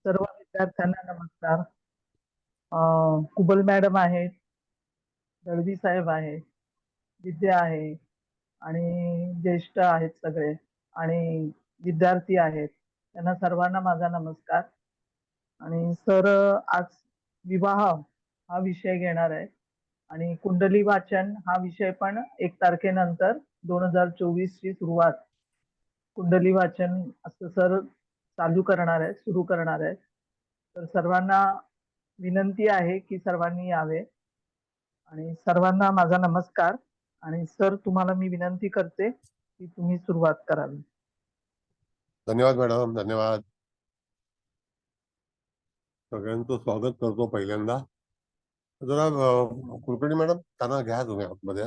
सर्व विद्यार्थ्यांना नमस्कार. कुबल मॅडम आहेत, दळवी साहेब आहेत, विद्या आहे आणि ज्येष्ठ आहेत सगळे आणि विद्यार्थी आहेत. त्यांना सर्वांना माझा नमस्कार. आणि सर आज विवाह हा विषय घेणार आहे आणि कुंडली वाचन हा विषय पण 1 तारखेनंतर 2024 ची सुरुवात कुंडली वाचन असं सर चालू करणार आहे, सुरू करणार आहे. तर सर्वांना विनंती आहे की सर्वांनी यावे आणि सर्वांना माझा नमस्कार. आणि सर तुम्हाला मी विनंती करते की तुम्ही सुरुवात करावी. धन्यवाद मॅडम, धन्यवाद. सगळ्यांचं स्वागत करतो पहिल्यांदा. जरा कुलकर्णी मॅडम त्यांना घ्या तुम्ही आतमध्ये.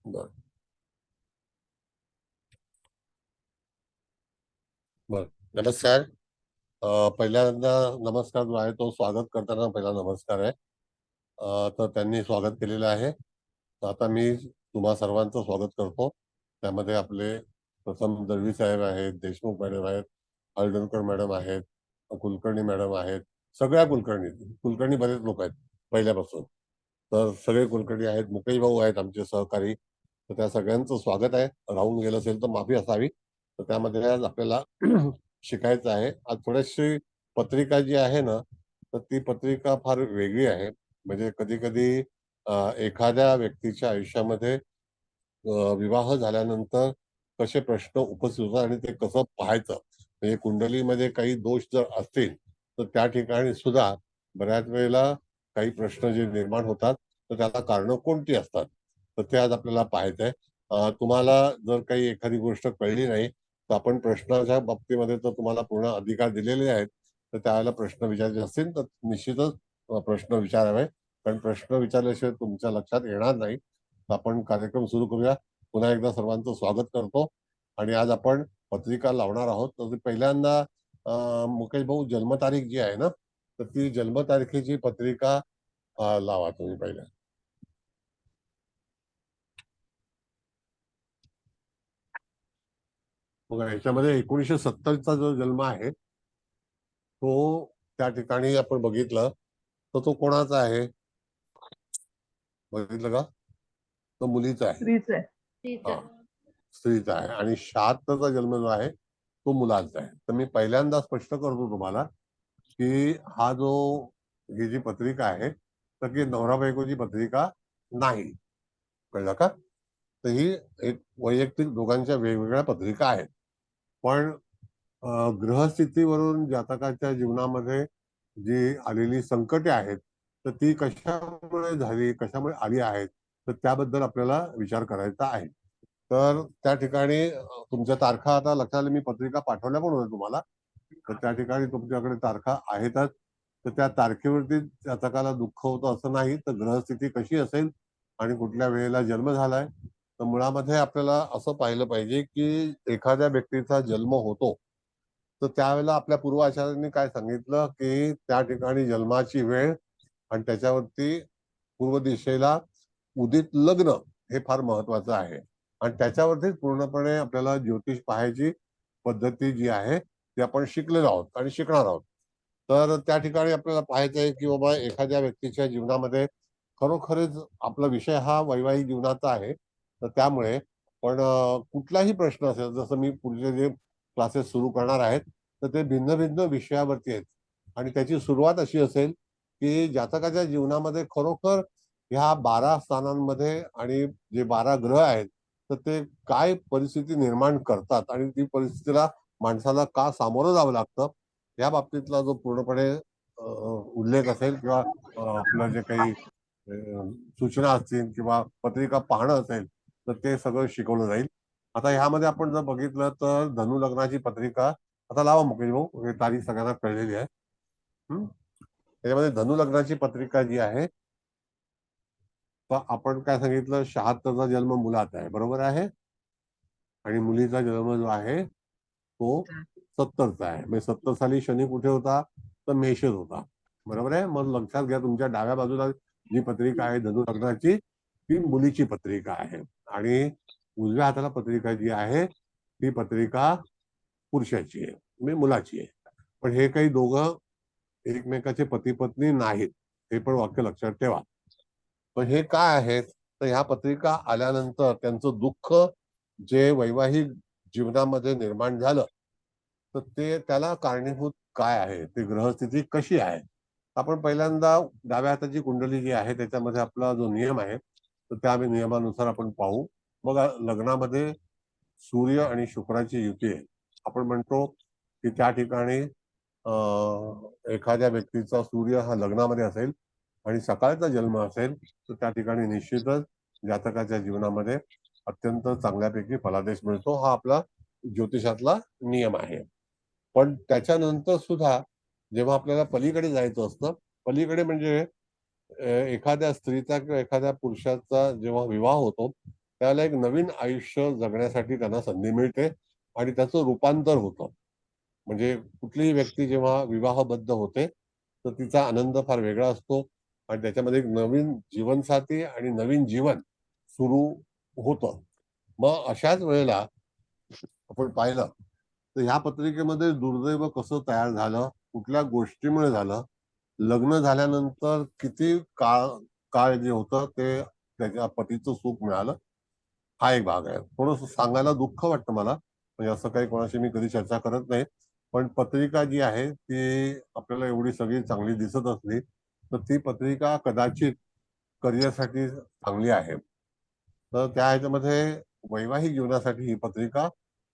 बर बर नमस्कार. पहिल्यांदा नमस्कार जो आहे तो स्वागत करताना पहिला नमस्कार आहे. तर त्यांनी स्वागत केलेलं आहे. आता मी तुम्हा सर्वांचं स्वागत करतो. त्यामध्ये आपले प्रथम दळवी साहेब आहेत, देशमुख मॅडम आहेत, हळदणकर मॅडम आहेत, कुलकर्णी मॅडम आहेत, सगळ्या कुलकर्णी बरेच लोक आहेत पहिल्यापासून. तर सगळे कुलकर्णी आहेत, मुकेश भाऊ आहेत आमचे सहकारी. तर त्या सगळ्यांचं स्वागत आहे. राहून गेलं असेल तर माफी असावी. तर त्यामध्ये आज आपल्याला शिकायचं आहे. आज थोडीशी पत्रिका जी आहे ना, तर ती पत्रिका फार वेगळी आहे. म्हणजे कधी कधी एखाद्या व्यक्तीच्या आयुष्यामध्ये विवाह झाल्यानंतर कसे प्रश्न उपस्थित होतात आणि ते कसं पाहायचं. म्हणजे कुंडलीमध्ये काही दोष जर असतील तर त्या ठिकाणी सुद्धा बऱ्याच वेळेला काही प्रश्न जे निर्माण होतात तर त्याला कारणं कोणती असतात, तर ते आज आपल्याला पाहायचं आहे. तुम्हाला जर काही एखादी गोष्ट कळली नाही तर आपण प्रश्नाच्या बाबतीमध्ये तर तुम्हाला पूर्ण अधिकार दिलेले आहेत. तर त्यावेळेला प्रश्न विचारायचे असतील तर निश्चितच प्रश्न विचारावे, कारण प्रश्न विचारल्याशिवाय तुमच्या लक्षात येणार नाही. आपण कार्यक्रम सुरू करूया. पुन्हा एकदा सर्वांचं स्वागत करतो. आणि आज आपण पत्रिका लावणार आहोत. तर पहिल्यांदा मुकेश भाऊ जन्मतारीख जी आहे ना, तर ती जन्मतारखेची पत्रिका लावा तुम्ही पहिल्या. बघा याच्यामध्ये 1970चा जो जन्म आहे तो त्या ठिकाणी आपण बघितलं तर तो कोणाचा आहे, बघितलं का? तो मुलीचा आहे. स्त्रीच आहे. स्त्रीचा आहे. आणि 76चा जन्म जो आहे तो मुलाचा आहे. तर मी पहिल्यांदा स्पष्ट करतो तुम्हाला की हा जो ही जी पत्रिका आहे तर ती नवरा बायकोची पत्रिका नाही, कळलं का? तर ही एक वैयक्तिक दोघांच्या वेगवेगळ्या पत्रिका आहेत. पण ग्रहस्थितीवरून जातकाच्या जीवनामध्ये जी आलेली संकटे आहेत तर ती कशामुळे झाली, कशामुळे आली आहेत, तर त्याबद्दल आपल्याला विचार करायचा आहे. तर त्या ठिकाणी तुमच्या तारखा आता लक्षात आलं. मी पत्रिका पाठवल्या पण होत्या तुम्हाला. तर त्या ठिकाणी तुमच्याकडे तारखा आहेतच. तर त्या तारखेवरती जातकाला दुःख होतं असं नाही. तर ग्रहस्थिती कशी असेल आणि कुठल्या वेळेला जन्म झालाय, तर मुळामध्ये आपल्याला असं पाहिलं पाहिजे की एखाद्या व्यक्तीचा जन्म होतो तर त्यावेळेला आपल्या पूर्वाचार्यांनी काय सांगितलं की त्या ठिकाणी जन्माची वेळ आणि त्याच्यावरती पूर्व दिशेला उदित लग्न हे फार महत्वाचं आहे. आणि त्याच्यावरतीच पूर्णपणे आपल्याला ज्योतिष पाहायची पद्धती जी आहे ती आपण शिकलेलो आहोत आणि शिकणार आहोत. तर त्या ठिकाणी आपल्याला पाहायचं आहे की बाबा एखाद्या व्यक्तीच्या जीवनामध्ये खरोखरच आपला विषय हा वैवाहिक जीवनाचा आहे. तर त्यामुळे पण कुठलाही प्रश्न असेल, जसं मी पुढचे जे क्लासेस सुरू करणार आहेत तर ते भिन्न भिन्न विषयावरती आहेत. आणि त्याची सुरुवात अशी असेल की जातकाच्या जीवनामध्ये खरोखर ह्या 12 स्थानांमध्ये आणि जे 12 ग्रह आहेत तर ते काय परिस्थिती निर्माण करतात आणि ती परिस्थितीला माणसाला का सामोरं जावं लागतं या बाबतीतला जो पूर्णपणे उल्लेख असेल किंवा आपलं जे काही सूचना असतील किंवा पत्रिका पाहणं असेल तर ते सगळं शिकवलं जाईल. आता ह्यामध्ये आपण जर बघितलं तर धनु लग्नाची पत्रिका आता लावा मुकेश भाऊ, हे तारीख सगळ्यांना कळलेली आहे. त्याच्यामध्ये धनु लग्नाची पत्रिका जी आहे तर आपण काय सांगितलं, 76चा जन्म मुलाचा आहे, बरोबर आहे. आणि मुलीचा जन्म जो आहे तो 70चा आहे. म्हणजे 70 साली शनी कुठे होता, तर मेषच होता, बरोबर आहे. मग लक्षात घ्या तुमच्या डाव्या बाजूला जी पत्रिका आहे धनु लग्नाची ती मुलीची पत्रिका आहे आणि उजव्या हाताला पत्रिका जी आहे ती पत्रिका पुरुषाची आहे, म्हणजे मुलाची आहे. पण हे काही दोघं एकमेकाचे पती पत्नी नाहीत, हे पण वाक्य लक्षात ठेवा. पण हे काय आहेत, तर ह्या पत्रिका आल्यानंतर त्यांचं दुःख जे वैवाहिक जीवनामध्ये निर्माण झालं, तर ते त्याला कारणीभूत काय आहे, ते ग्रहस्थिती कशी आहे. आपण पहिल्यांदा डाव्या हाताची कुंडली जी आहे त्याच्यामध्ये आपला जो नियम आहे, तर त्या नियमानुसार आपण पाहू. बघा, लग्नामध्ये सूर्य आणि शुक्राची युती आहे. आपण म्हणतो की त्या ठिकाणी एखाद्या व्यक्तीचा सूर्य हा लग्नामध्ये असेल आणि सकाळचा जन्म असेल, तर त्या ठिकाणी निश्चितच जातकाच्या जीवनामध्ये अत्यंत चांगल्यापैकी फलादेश मिळतो. हा आपला ज्योतिषातला नियम आहे. पण त्याच्यानंतर सुद्धा जेव्हा आपल्याला पलीकडे जायचं असतं, पलीकडे म्हणजे एखाद्या स्त्रीचा किंवा एखाद्या पुरुषाचा जेव्हा विवाह होतो, त्याला एक नवीन आयुष्य जगण्यासाठी त्यांना संधी मिळते आणि त्याचं रूपांतर होतं. म्हणजे कुठलीही व्यक्ती जेव्हा विवाहबद्ध होते, तर तिचा आनंद फार वेगळा असतो आणि त्याच्यामध्ये एक नवीन जीवनसाथी आणि नवीन जीवन सुरू होतं. मग अशाच वेळेला आपण पाहिलं, तर ह्या पत्रिकेमध्ये दुर्दैव कसं तयार झालं, कुठल्या गोष्टीमुळे झालं, लग्न झाल्यानंतर किती काळ काळ जे होतं ते त्याच्या पतीचं सुख मिळालं, हा एक भाग आहे. थोडंसं सांगायला दुःख वाटतं मला, म्हणजे असं काही कोणाशी मी कधी चर्चा करत नाही. पण पत्रिका जी आहे ती आपल्याला एवढी सगळी चांगली दिसत असली, तर ती पत्रिका कदाचित करिअरसाठी चांगली आहे. तर त्या ह्याच्यामध्ये वैवाहिक जीवनासाठी ही पत्रिका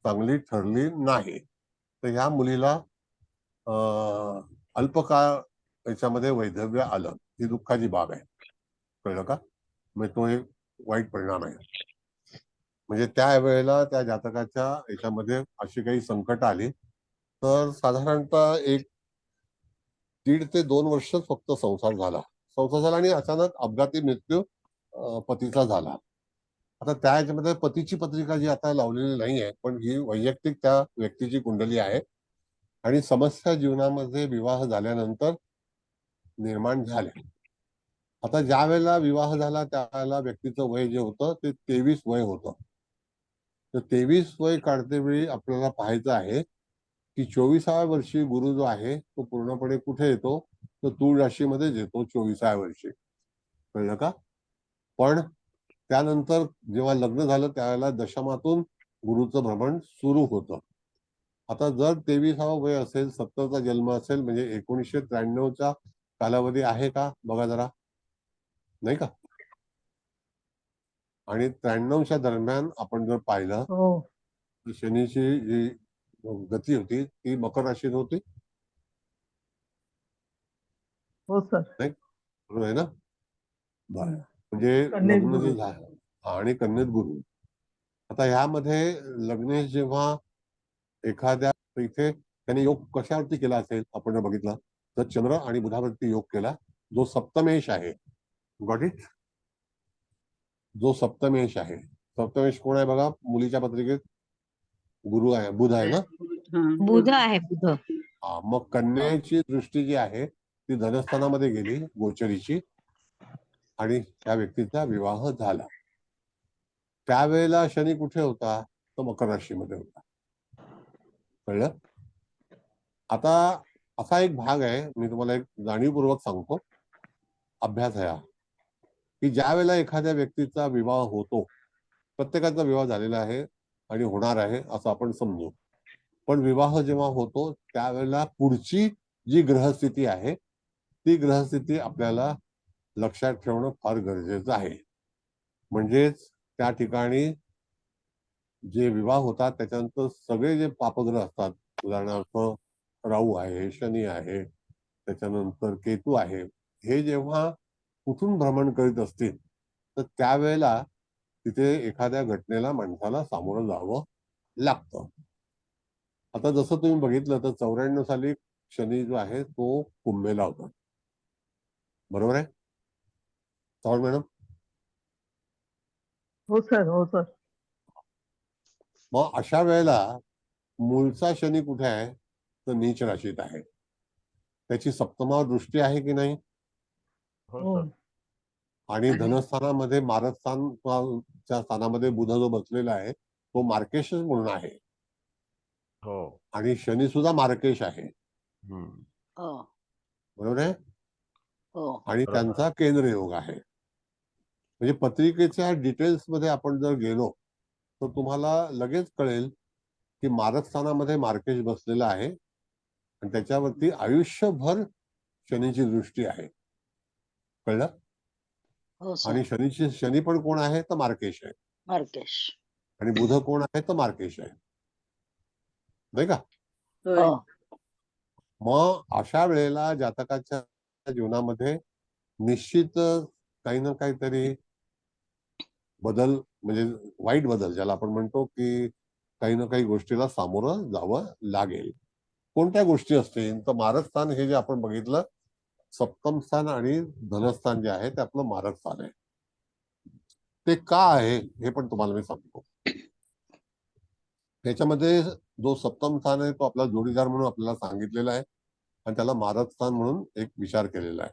चांगली ठरली नाही. तर ह्या मुलीला अल्पकाळ याच्यामध्ये वैधव्य आलं, ही दुःखाची बाब आहे. कळलं का? म्हणजे तो एक वाईट परिणाम आहे. म्हणजे त्यावेळेला त्या जातकाच्या याच्यामध्ये अशी काही संकट आली, तर साधारणतः एक 1.5 ते 2 वर्षच फक्त संसार झाला आणि अचानक अपघाती मृत्यू पतीचा झाला. आता त्या ह्याच्यामध्ये पतीची पत्रिका जी आता लावलेली नाहीये, पण ही वैयक्तिक त्या व्यक्तीची कुंडली आहे आणि समस्या जीवनामध्ये विवाह झाल्यानंतर निर्माण झाल्या. आता ज्या वेळेला विवाह झाला त्यावेळेला व्यक्तीचं वय जे होतं ते 23 वय होतं. तर 23 वय काढतेवेळी आपल्याला पाहायचं आहे की 24व्या वर्षी गुरु जो आहे तो पूर्णपणे कुठे येतो, तर तूळ राशीमध्येच येतो 24व्या वर्षी. कळलं का? पण त्यानंतर जेव्हा लग्न झालं त्यावेळेला दशमातून गुरुचं भ्रमण सुरू होतं. आता जर 23वा वय असेल, 70चा जन्म असेल, म्हणजे 1993चा कालावधी आहे का बघा जरा, नाही का? आणि 93च्या दरम्यान आपण जर पाहिलं, हो तर शनीची जी गती होती ती मकर राशीत होती, हो सर. नाही? बरोबर आहे ना? बरं. हं. म्हणजे कन्येत लग्न जे गुरु. झालं आणि कन्येत गुरु. आता ह्यामध्ये लग्नेश जेव्हा एखाद्या, इथे त्याने योग कशावरती केला असेल आपण जर बघितलं, तर चंद्र आणि बुधावरती योग केला, जो सप्तमेश आहे. Got it? जो सप्तमेश आहे. सप्तमेश कोण आहे बघा मुलीच्या पत्रिकेत? गुरु आहे, बुध आहे ना? बुध आहे बुध. हा, मग कन्येची दृष्टी जी आहे ती धनस्थानामध्ये गेली गोचरीची आणि त्या व्यक्तीचा विवाह झाला. त्यावेळेला शनी कुठे होता? तो मकर राशीमध्ये होता. कळलं? आता असा एक भाग आहे, मी तुम्हाला एक जाणीवपूर्वक सांगतो, अभ्यास आहे हा, की ज्या वेळेला एखाद्या व्यक्तीचा विवाह होतो, प्रत्येकाचा विवाह झालेला आहे आणि होणार आहे असं आपण समजू. पण विवाह जेव्हा होतो त्यावेळेला पुढची जी ग्रहस्थिती आहे ती ग्रहस्थिती आपल्याला लक्षात ठेवणं फार गरजेचं आहे. म्हणजेच त्या ठिकाणी जे विवाह होतात त्याच्यानंतर सगळे जे पापग्रह असतात, उदाहरणार्थ राहू आहे, शनी आहे, त्याच्यानंतर केतू आहे, हे जेव्हा कुठून भ्रमण करीत असतील, तर त्यावेळेला तिथे एखाद्या घटनेला माणसाला सामोरं जावं लागतं. आता जसं तुम्ही बघितलं तर 94 साली शनी जो आहे तो कुंभेला होता. बरोबर आहे? चव्हाण मॅडम? हो सर, हो सर. मग अशा वेळेला मूळचा शनी कुठे आहे? तर नीच राशीत आहे. त्याची सप्तमावर दृष्टी आहे की नाही? हो. आणि धनस्थानामध्ये मारकस्थानच्या स्थानामध्ये बुध जो बसलेला आहे तो मार्केश म्हणून आहे. हो. आणि शनी सुद्धा मार्केश आहे. बरोबर आहे. हो आणि त्यांचा केंद्र योग आहे. म्हणजे पत्रिकेच्या डिटेल्स मध्ये आपण जर गेलो तर तुम्हाला लगेच कळेल की मारक स्थानामध्ये मार्केश बसलेला आहे आणि त्याच्यावरती आयुष्यभर शनीची दृष्टी आहे. कळलं? हो सर. आणि शनी पण कोण आहे तर मार्केश आहे. मार्केश. आणि बुध कोण आहे तर मार्केश आहे, नाही का? हो. मग अशा वेळेला जातकाच्या जीवनामध्ये निश्चित काही ना काहीतरी बदल, म्हणजे वाईट बदल ज्याला आपण म्हणतो, की काही ना काही गोष्टीला सामोरं जावं लागेल. कोणत्या गोष्टी असतील तर मारक स्थान हे जे आपण बघितलं, सप्तम स्थान आणि धनस्थान जे आहे ते आपलं मारक स्थान आहे. ते का आहे हे पण तुम्हाला मी सांगतो. त्याच्यामध्ये जो सप्तम स्थान आहे तो आपला जोडीदार म्हणून आपल्याला सांगितलेला आहे आणि त्याला मारक स्थान म्हणून एक विचार केलेला आहे.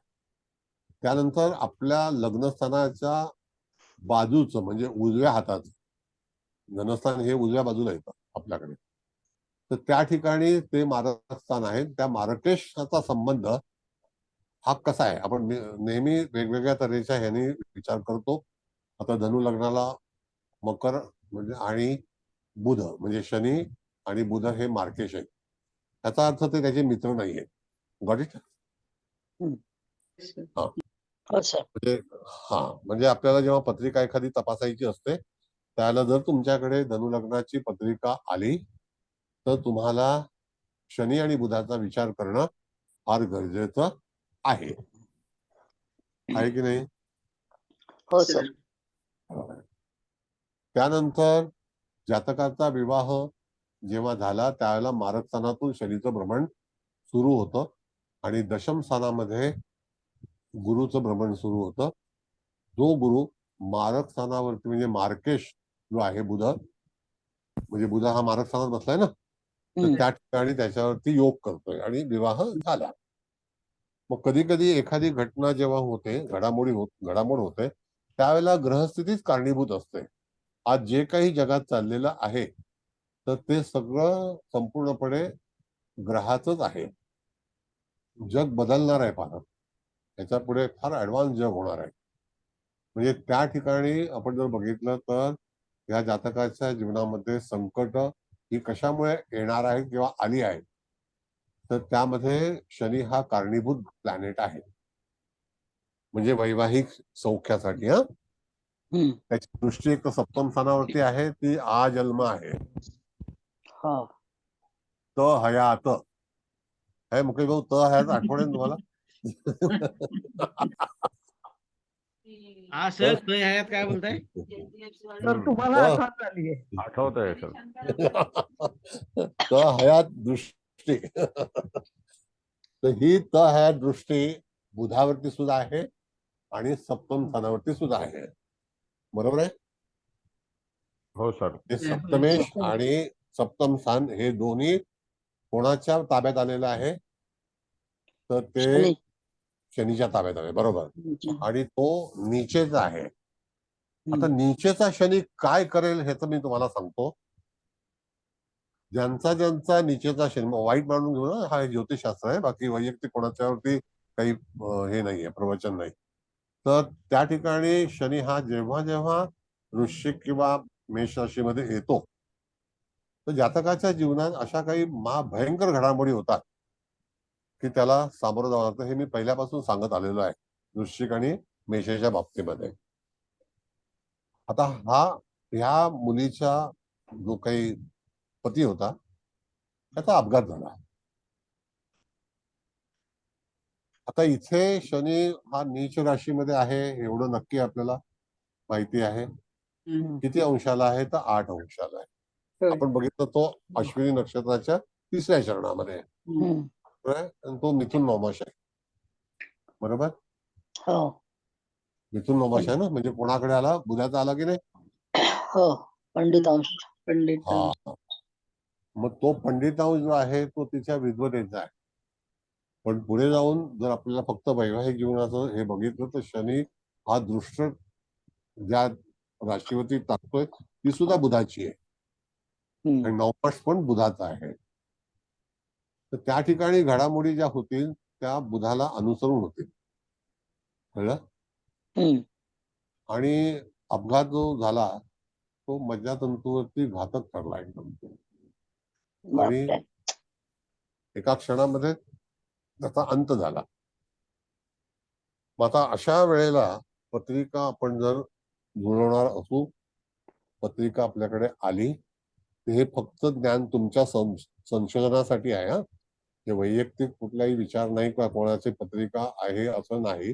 त्यानंतर आपल्या लग्नस्थानाच्या बाजूचं म्हणजे उजव्या हाताचं धनस्थान हे उजव्या बाजूला येतं आपल्याकडे, तर त्या ठिकाणी ते मारक स्थान आहे. त्या मारकेशाचा संबंध हा कसा आहे, आपण नेहमी वेगवेगळ्या तऱ्हेच्या ह्याने विचार करतो. आता धनु लग्नाला मकर म्हणजे आणि बुध म्हणजे शनी आणि बुध हे मार्केश आहेत. त्याचा अर्थ ते त्याचे मित्र नाहीये. Got it? हो सर. म्हणजे आपल्याला जेव्हा पत्रिका एखादी तपासायची असते त्याला जर तुमच्याकडे धनु लग्नाची पत्रिका आली तर तुम्हाला शनी आणि बुधाचा विचार करणं फार गरजेचं आहे की नाही? हो सर. त्यानंतर जातकाचा विवाह जेव्हा झाला त्यावेळेला मारक स्थानातून शनीचं भ्रमण सुरू होतं आणि दशम स्थानामध्ये गुरुचं भ्रमण सुरू होतं. जो गुरु मारक स्थानावरती म्हणजे मार्केश जो आहे बुध, म्हणजे बुध हा मारक स्थानात बसलाय ना, तर त्या ठिकाणी त्याच्यावरती योग करतोय आणि विवाह झाला. मग कधी कधी एखादी घटना जेव्हा होते, घडामोड होते, त्यावेळेला ग्रहस्थितीच कारणीभूत असते. आज जे काही जगात चाललेलं आहे तर ते सगळं संपूर्णपणे ग्रहाचंच आहे. जग बदलणार आहे फार, त्याच्या पुढे फार ऍडव्हान्स जग होणार आहे. म्हणजे त्या ठिकाणी आपण जर बघितलं तर या जातकाच्या जीवनामध्ये संकट ही कशामुळे येणार आहे किंवा आली आहे, तर त्यामध्ये शनी हा कारणीभूत प्लॅनेट आहे. म्हणजे वैवाहिक सौख्यासाठी त्याची दृष्टी एक तर सप्तम स्थानावरती आहे, ती आजन्म आहे. त हयात है मुकेश भाऊ, त हयात आठवण आहे तुम्हाला? हा सर, तो ह्यात काय बोलताय? तर तुम्हाला आठवण झालीये. आठवत आहे सर. त हयात दृष्टी तर ही त हयात दृष्टी बुधावरती सुद्धा आहे आणि सप्तम स्थानावरती सुद्धा आहे. बरोबर आहे? हो सर. हे सप्तमेश आणि सप्तम स्थान हे दोन्ही कोणाच्या ताब्यात आलेलं आहे तर ते शनीच्या ताब्यात आहे. बरोबर. आणि तो नीचेचा आहे. आता नीचेचा शनी काय करेल ह्याचं मी तुम्हाला सांगतो. ज्यांचा नीचेचा शनी, वाईट मानून घेऊ ना, हा ज्योतिषशास्त्र आहे, बाकी वैयक्तिक कोणाच्यावरती काही हे नाहीये, प्रवचन नाही. तर त्या ठिकाणी शनी हा जेव्हा जेव्हा वृश्चिक किंवा मेष राशीमध्ये येतो तर जातकाच्या जीवनात अशा काही महाभयंकर घडामोडी होतात की त्याला सामोरं जावं लागतं. हे मी पहिल्यापासून सांगत आलेलो आहे वृश्चिक आणि मेषाच्या बाबतीमध्ये. आता ह्या मुलीचा जो काही पती होता त्याचा अपघात झाला. आता इथे शनी हा नीच राशीमध्ये आहे एवढं नक्की आपल्याला माहिती आहे. किती अंशाला आहे तर 8 अंशाला आहे. आपण बघितलं तो अश्विनी नक्षत्राच्या 3ऱ्या चरणामध्ये आहे. तो मिथुन नवमाश आहे. बरोबर. मिथुन नवमाश आहे ना, म्हणजे कोणाकडे आला, बुधाचा आला की नाही? पंडितांश. मग तो पंडितांश जो आहे तो तिच्या विद्वतेचा आहे. पण पुढे जाऊन जर आपल्याला फक्त वैवाहिक जीवनाचं हे बघितलं तर शनी हा दृष्ट ज्या राशीवरती टाकतोय ती सुद्धा बुधाची आहे आणि नवमाश पण बुधाचा आहे. तर त्या ठिकाणी घडामोडी ज्या होतील त्या बुधाला अनुसरून होते. कळलं? हम्म. आणि अपघात जो झाला तो मज्जातंतूवरती घातक ठरला एकदम. आणि बापरे. एका क्षणामध्ये त्याचा अंत झाला. मग आता अशा वेळेला पत्रिका आपण जर जुळवणार असू, पत्रिका आपल्याकडे आली, तर हे फक्त ज्ञान तुमच्या संशोधनासाठी आहे. हा, हे वैयक्तिक कुठलाही विचार नाही किंवा कोणाची पत्रिका आहे असं नाही.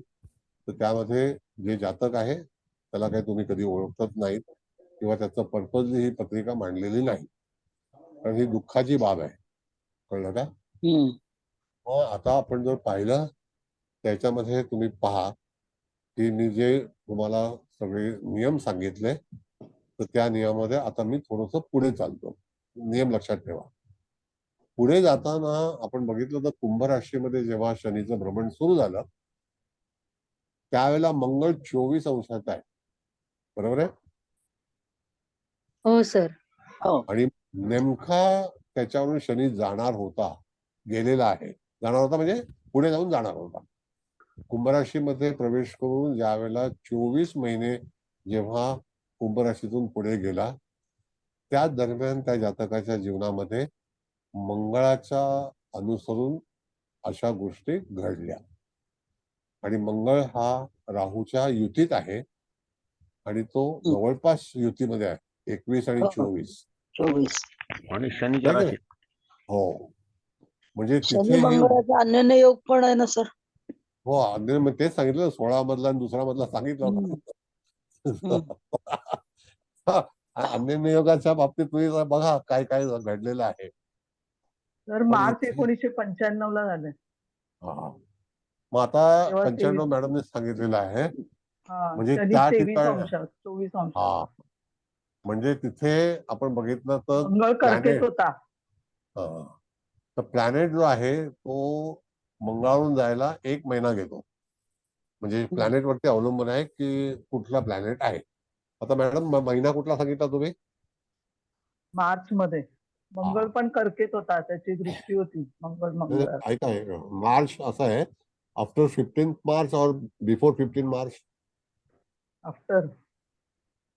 तर त्यामध्ये जे जातक आहे त्याला काही तुम्ही कधी ओळखत नाहीत किंवा त्याचं पर्पजली ही पत्रिका मांडलेली नाही, कारण ही दुःखाची बाब आहे. कळलं का? हम्म. मग आता आपण जर पाहिलं त्याच्यामध्ये तुम्ही पहा की मी जे तुम्हाला सगळे नियम सांगितले, तर त्या नियमामध्ये आता मी थोडस पुढे चालतो. नियम लक्षात ठेवा. पुढे जाताना आपण बघितलं तर कुंभ राशीमध्ये जेव्हा शनीचं भ्रमण सुरू झालं त्यावेळेला मंगळ 24 अंशात आहे. बरोबर आहे? हो सर. हो. आणि नेमका त्याच्यावरून शनी जाणार होता, गेलेला आहे. जाणार होता म्हणजे पुढे जाऊन जाणार होता. कुंभ राशीमध्ये प्रवेश करून ज्यावेळेला 24 महिने जेव्हा कुंभ राशीतून पुढे गेला, त्या दरम्यान त्या जातकाच्या जीवनामध्ये मंगळाच्या अनुसरून अशा गोष्टी घडल्या. आणि मंगळ हा राहूच्या युतीत आहे आणि तो जवळपास युतीमध्ये आहे, 21 आणि 24. 24. आणि शनीच्या नाही का? राशीत. हो, म्हणजे शनी तिथेही मंगळाचा अन्योन्य योग पण आहे ना सर? हो, अगदी मग तेच सांगितलं, 16 मधला आणि दुसरा मधला सांगितलं होतं. अन्य योगाच्या बाबतीत तुम्ही बघा काय काय घडलेलं आहे. तर पण मार्च इथे 1995 ला झाले. हा. मग आता तेव्हा 95 मॅडमने सांगितलेलं आहे. हा, म्हणजे शनी त्या 23 ठिकाणी अंशात 24 अंशात. हा, म्हणजे तिथे आपण बघितलं तर मंगळ कर्केत होता. तर प्लॅनेट जो आहे तो मंगळावरून जायला 1 महिना घेतो. म्हणजे प्लॅनेट वरती अवलंबून आहे की कुठला प्लॅनेट आहे. आता मॅडम महिना कुठला सांगितला तुम्ही? मार्च मध्ये मंगळ पण कर्केत होता, त्याची दृष्टी होती मंगळ. ऐका, मार्च असं आहे, आफ्टर 15 मार्च और बिफोर 15 मार्च? आफ्टर.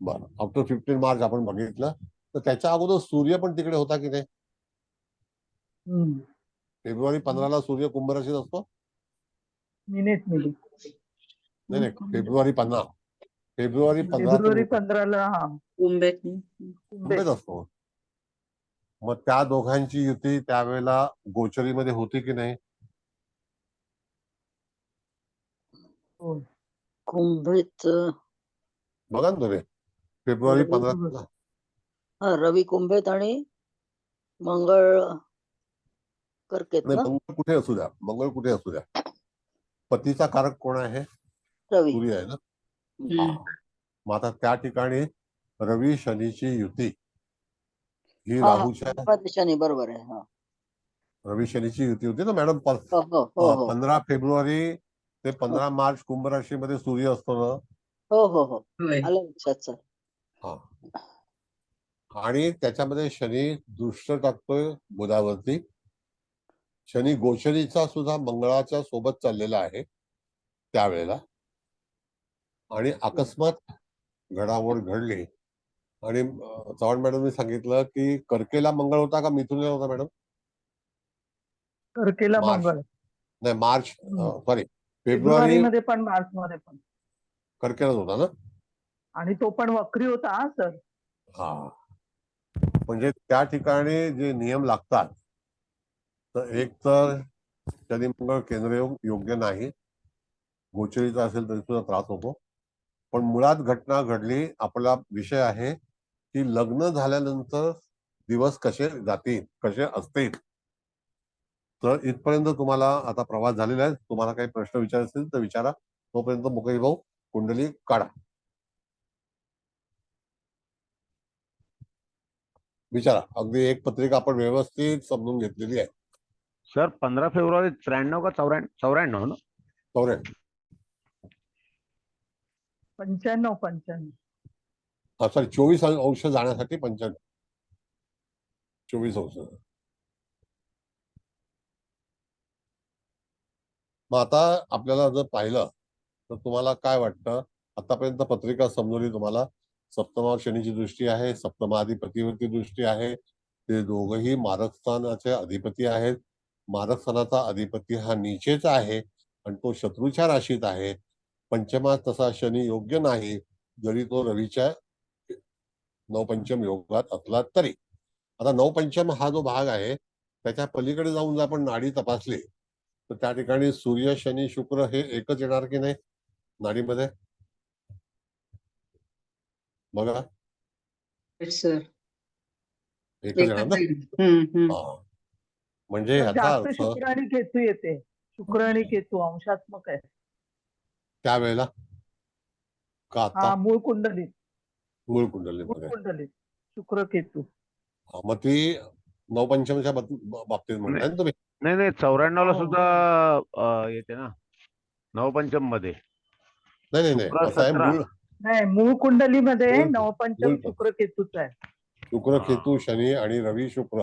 बरं, आफ्टर 15 मार्च आपण बघितलं तर त्याच्या अगोदर सूर्य पण तिकडे होता की नाही? फेब्रुवारी 15ला सूर्य कुंभ राशीत असतो. मिनिट नाही नाही, फेब्रुवारी 15 फेब्रुवारी 15ला हा कुंभेत असतो. मग त्या दोघांची युती त्यावेळेला गोचरीमध्ये होती की नाही? हो. कुंभेत बघा ना तुम्ही, फेब्रुवारी 15 रवी कुंभेत आणि मंगळ कर्केत नाही, ना? मंगळ कुठे असू द्या, मंगळ कुठे असू द्या, पतीचा कारक कोण आहे? रवी. सूर्य आहे ना. मग आता त्या ठिकाणी रवी शनीची युती ही हा राहूच्या शनी, बरोबर आहे. हा. रवी शनीची युती होती ना मॅडम. हो हो हो हो 15 फेब्रुवारी ते 15 मार्च कुंभ राशीमध्ये सूर्य असतो ना. हो हो हो, आलं लक्षात सर. हा, आणि त्याच्यामध्ये शनी दृष्ट टाकतोय बुधावरती. शनी गोचरीचा सुद्धा मंगळाच्या सोबत चाललेला आहे त्यावेळेला. आणि अकस्मात घडामोड घडली. आणि चव्हाण मॅडमने सांगितलं की कर्केला मंगळ होता का मिथुनला होता मॅडम? कर्केला मार्च, मंगळ. नाही मार्च, सॉरी फेब्रुवारी फेब्रुवारी मध्ये पण मार्च मध्ये पण. कर्केलाच होता ना. आणि तो पण वक्री होता हा सर. हा, म्हणजे त्या ठिकाणी जे नियम लागतात, तर एक तर शनी मंगळ केंद्रयोग योग्य नाही, गोचरीचा असेल तरी सुद्धा त्रास होतो. पण मुळात घटना घडली, आपला विषय आहे की लग्न झाल्यानंतर दिवस कसे जातील, कसे असतील. तर इथपर्यंत तुम्हाला आता प्रवास झालेला आहे. तुम्हाला काही प्रश्न विचारायचे असतील तर विचारा. तोपर्यंत मुकेश भाऊ कुंडली काढा, विचारा. अगदी एक पत्रिका आपण व्यवस्थित समजून घेतलेली आहे. सर 15 फेब्रुवारी 93 का 94 ना? 94. 95. सॉरी, 24 अंश जाण्यासाठी 95, 24 अंश. मग आता आपल्याला जर पाहिलं तर तुम्हाला काय वाटतं? आतापर्यंत पत्रिका समजवली तुम्हाला. सप्तमावर शनीची दृष्टी आहे, सप्तमाधिपतीवरती दृष्टी आहे. ते दोघही मारक स्थानाचे अधिपती आहेत. मारक स्थानाचा अधिपती हा नीचेचा आहे आणि तो शत्रूच्या राशीत आहे. पंचमात तसा शनी योग्य नाही, जरी तो रवीच्या नवपंचम योगात असला तरी. आता नवपंचम हा जो भाग आहे त्याच्या पलीकडे जाऊन जर आपण नाडी तपासली तर त्या ठिकाणी सूर्य, शनी, शुक्र हे एकच येणार की नाही नाडीमध्ये? बघा, सर एकच येणार ना. हा. म्हणजे तर ह्याचा जास्त अर्थ शुक्र आणि केतू येते. शुक्र आणि केतू अंशात्मक आहे. त्यावेळेला का आता हा मूळ कुंडलीत मूळ कुंडलीमध्ये शुक्र केतू. मग ती नवपंचमच्या बाबतीत म्हणताय ना तुम्ही? नाही 94 ला हो. सुद्धा येते ना नवपंचम मध्ये. नाही शुक्र असं आहे. 17. नाही, मूळ कुंडलीमध्ये मूळ- नवपंचम मूळ- शुक्र केतूच आहे. शुक्र, केतू, शनी आणि रवी, शुक्र.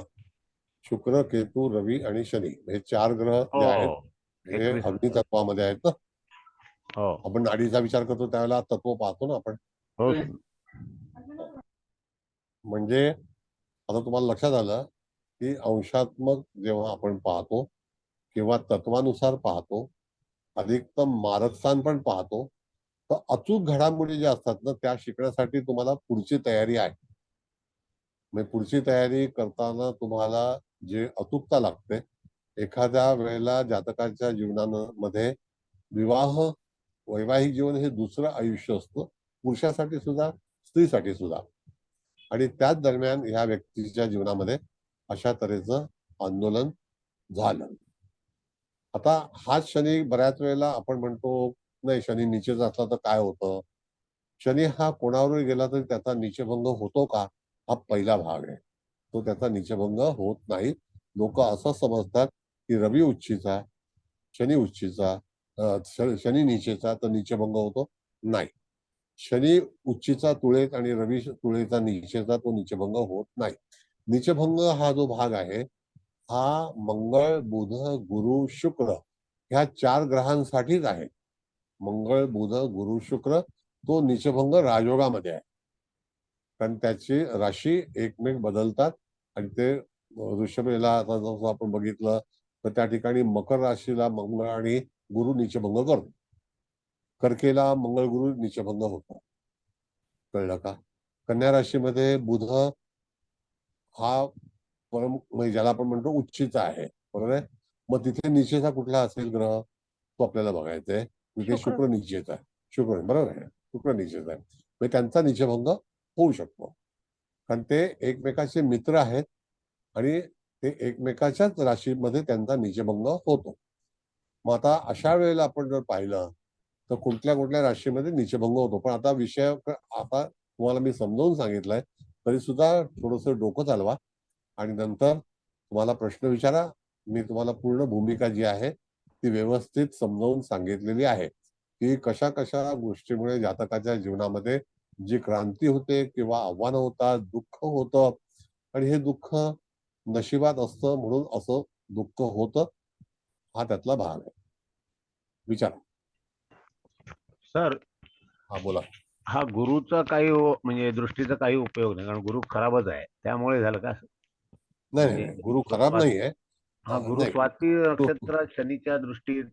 शुक्र, केतू, रवी आणि शनी हे 4 ग्रह जे आहेत हे 21. अग्नितत्वामध्ये आहेत ना. हो आपण नाडीचा विचार करतो त्यावेळेला तत्व पाहतो ना आपण. हो म्हणजे आता तुम्हाला लक्षात आलं की अंशात्मक जेव्हा आपण पाहतो किंवा तत्वानुसार पाहतो, अधिकतम मारकस्थान पण पाहतो, तर अचूक घडामोडी ज्या असतात ना त्या शिकण्यासाठी तुम्हाला पुढची तयारी आहे. म्हणजे पुढची तयारी करताना तुम्हाला जे अचूकता लागते, एखाद्या वेळेला जातकाच्या जीवनामध्ये विवाह, वैवाहिक जीवन हे दुसरं आयुष्य असतं, पुरुषासाठी सुद्धा, स्त्रीसाठी सुद्धा. आणि त्याच दरम्यान ह्या व्यक्तीच्या जीवनामध्ये अशा तऱ्हेचं आंदोलन झालं. आता हाच शनी बऱ्याच वेळेला आपण म्हणतो नाही शनी नीचेच असला तर काय होतं. शनी हा कोणावरही गेला तरी त्याचा नीचभंग होतो का, हा पहिला भाग आहे. तो त्याचा नीचभंग होत नाही. लोक असं समजतात की रवी उच्चीचा, शनी उच्चीचा, शनी नीचेचा तर नीचभंग होतो. नाही, शनी उच्चीचा तुळेत आणि रवी तुळेचा नीचेचा तो नीचभंग होत नाही. नीचभंग हा जो भाग आहे हा मंगळ, बुध, गुरु, शुक्र ह्या 4 ग्रहांसाठीच आहे. मंगळ, बुध, गुरु, शुक्र तो नीचभंग राजयोगामध्ये आहे. कारण त्याची राशी एकमेक बदलतात आणि ते ऋषभेला आता जसं आपण बघितलं तर त्या ठिकाणी मकर राशीला मंगळ आणि गुरु नीचभंग करतो. कर्केला मंगळ गुरु नीचभंग होतो. कळलं का? कन्या राशीमध्ये बुध हा परम म्हणजे ज्याला आपण म्हणतो उच्चीचा आहे, बरोबर आहे. मग तिथे नीचेचा कुठला असेल ग्रह तो आपल्याला बघायचा आहे. तिथे शुक्र नीचेचा आहे. शुक्र बरोबर आहे, शुक्र नीचेचा आहे. म्हणजे त्यांचा नीचभंग होऊ शकतो कारण ते एकमेकाचे मित्र आहेत आणि ते एकमेकाच्याच राशीमध्ये त्यांचा नीचभंग होतो. मग आता अशा वेळेला आपण जर पाहिलं तर कुठल्या कुठल्या राशीमध्ये नीचभंग होतो. पण आता विषय आता तुम्हाला मी समजावून सांगितलंय, तरी सुद्धा थोडस डोकं चालवा आणि नंतर तुम्हाला प्रश्न विचारा. मी तुम्हाला पूर्ण भूमिका जी आहे ती व्यवस्थित समजावून सांगितलेली आहे की कशा कशा गोष्टीमुळे जातकाच्या जीवनामध्ये जी क्रांती होते किंवा आव्हानं होतात, दुःख होतं आणि हे दुःख नशिबात असतं म्हणून असं दुःख होतं. हा त्यातला भाग आहे. विचारा. सर, हा बोला. हा गुरुचा काही म्हणजे दृष्टीचा काही उपयोग नाही कारण गुरु खराबच आहे, त्यामुळे झालं का? नाही गुरु खराब नाहीये. हा गुरु स्वाती नक्षत्र शनीच्या दृष्टीत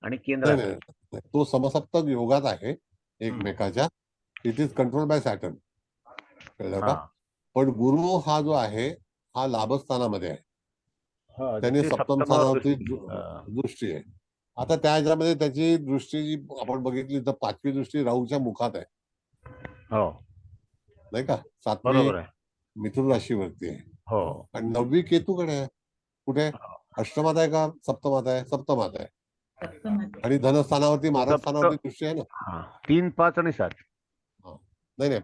आणि केंद्रात. नाही तो समसप्तक योगात आहे एकमेकाच्या. It is control by Saturn. कळलं का? पण गुरु हा जो आहे हा लाभस्थानामध्ये आहे. त्याने सप्तम स्थानावरती दृष्टी आहे. आता त्या ह्याच्यामध्ये त्याची दृष्टी जी आपण बघितली तर 5वी दृष्टी राहूच्या मुखात आहे. हो नाही का? 7वी बरोबर आहे. मिथुन राशीवरती आहे हो आणि 9वी केतूकडे आहे. कुठे? अष्टमात आहे का सप्तमात आहे? सप्तमात आहे. आणि धनस्थानावरती मारक स्थानावरती दृष्टी आहे ना. 3, 5 आणि 7. नाही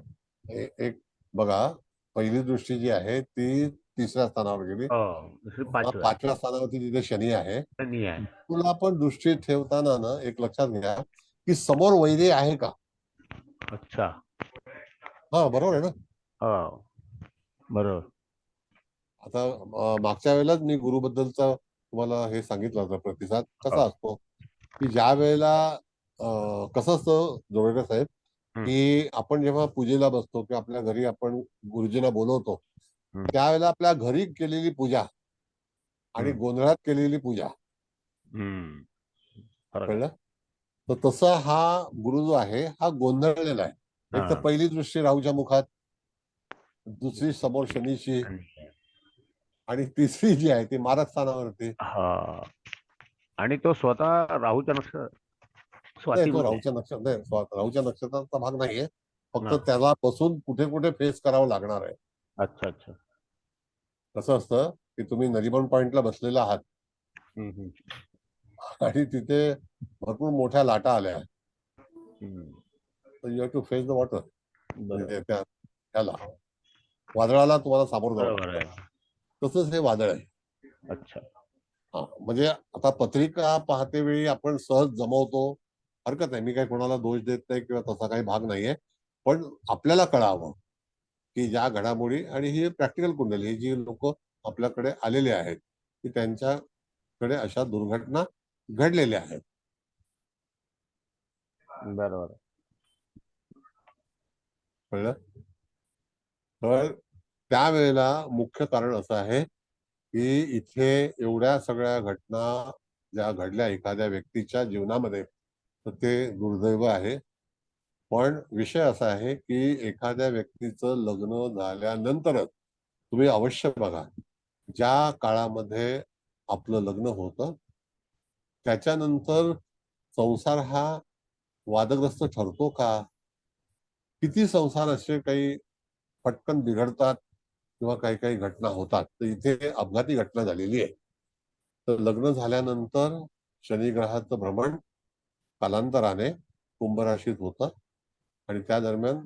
एक बघा, पहिली दृष्टी जी आहे ती 3ऱ्या स्थानावर गेली. दुसरी 5व्या 5व्या स्थानावरती तिथे शनी आहे. शनी आहे. तुला आपण दृष्टी ठेवताना ना एक लक्षात घ्या की समोर वैरी आहे का. अच्छा. हा बरोबर आहे ना. हो बरोबर. आता मागच्या वेळेलाच मी गुरुबद्दलचा तुम्हाला हे सांगितलं होतं प्रतिसाद कसा असतो. की ज्या वेळेला कसं असतं जोगळेकर साहेब, की आपण जेव्हा पूजेला बसतो किंवा आपल्या घरी आपण गुरुजींना बोलवतो, त्यावेळेला आपल्या घरी केलेली पूजा आणि गोंधळात केलेली पूजा, कळलं? तर तसा हा गुरु जो आहे हा गोंधळलेला आहे. एक तर पहिली दृष्टी राहूच्या मुखात, दुसरी समोर शनीची, आणि तिसरी जी आहे ती मारक स्थानावरती. आणि तो स्वतः राहूच्या नाही, तो राहूच्या नक्षत्राचा भाग नाहीये, फक्त त्याला बसून कुठे कुठे फेस करावं लागणार आहे. अच्छा अच्छा. कसं असतं की तुम्ही नरिमन पॉइंटला बसलेला आहात आणि तिथे भरपूर मोठ्या लाटा आल्या, you have to face the water. म्हणजे त्याला वादळाला तुम्हाला सामोरं जावं लागतं. तसंच हे वादळ आहे. अच्छा. हा, म्हणजे आता पत्रिका पाहते वेळी आपण सहज जमवतो, हरकत नाही, मी काही कोणाला दोष देत नाही किंवा तसा काही भाग नाहीये, पण आपल्याला कळावं की ज्या घडामोडी आणि ही प्रॅक्टिकल कुंडली, ही जी लोक आपल्याकडे आलेले आहेत की त्यांच्याकडे अशा दुर्घटना घडलेल्या आहेत. बरोबर. कळलं? तर त्यावेळेला मुख्य कारण असं आहे की इथे एवढ्या सगळ्या घटना ज्या घडल्या एखाद्या व्यक्तीच्या जीवनामध्ये, तर ते दुर्दैव आहे. पण विषय असा आहे की एखाद्या व्यक्तीचं लग्न झाल्यानंतरच तुम्ही अवश्य बघा, ज्या काळामध्ये आपलं लग्न होतं त्याच्यानंतर संसार हा वादग्रस्त ठरतो का? किती संसार असे काही पटकन बिघडतात किंवा काही काही घटना होतात. तर इथे अपघाती घटना झालेली आहे. तर लग्न झाल्यानंतर शनिग्रहाचं भ्रमण कालांतराने कुंभ राशीत होतं आणि त्या दरम्यान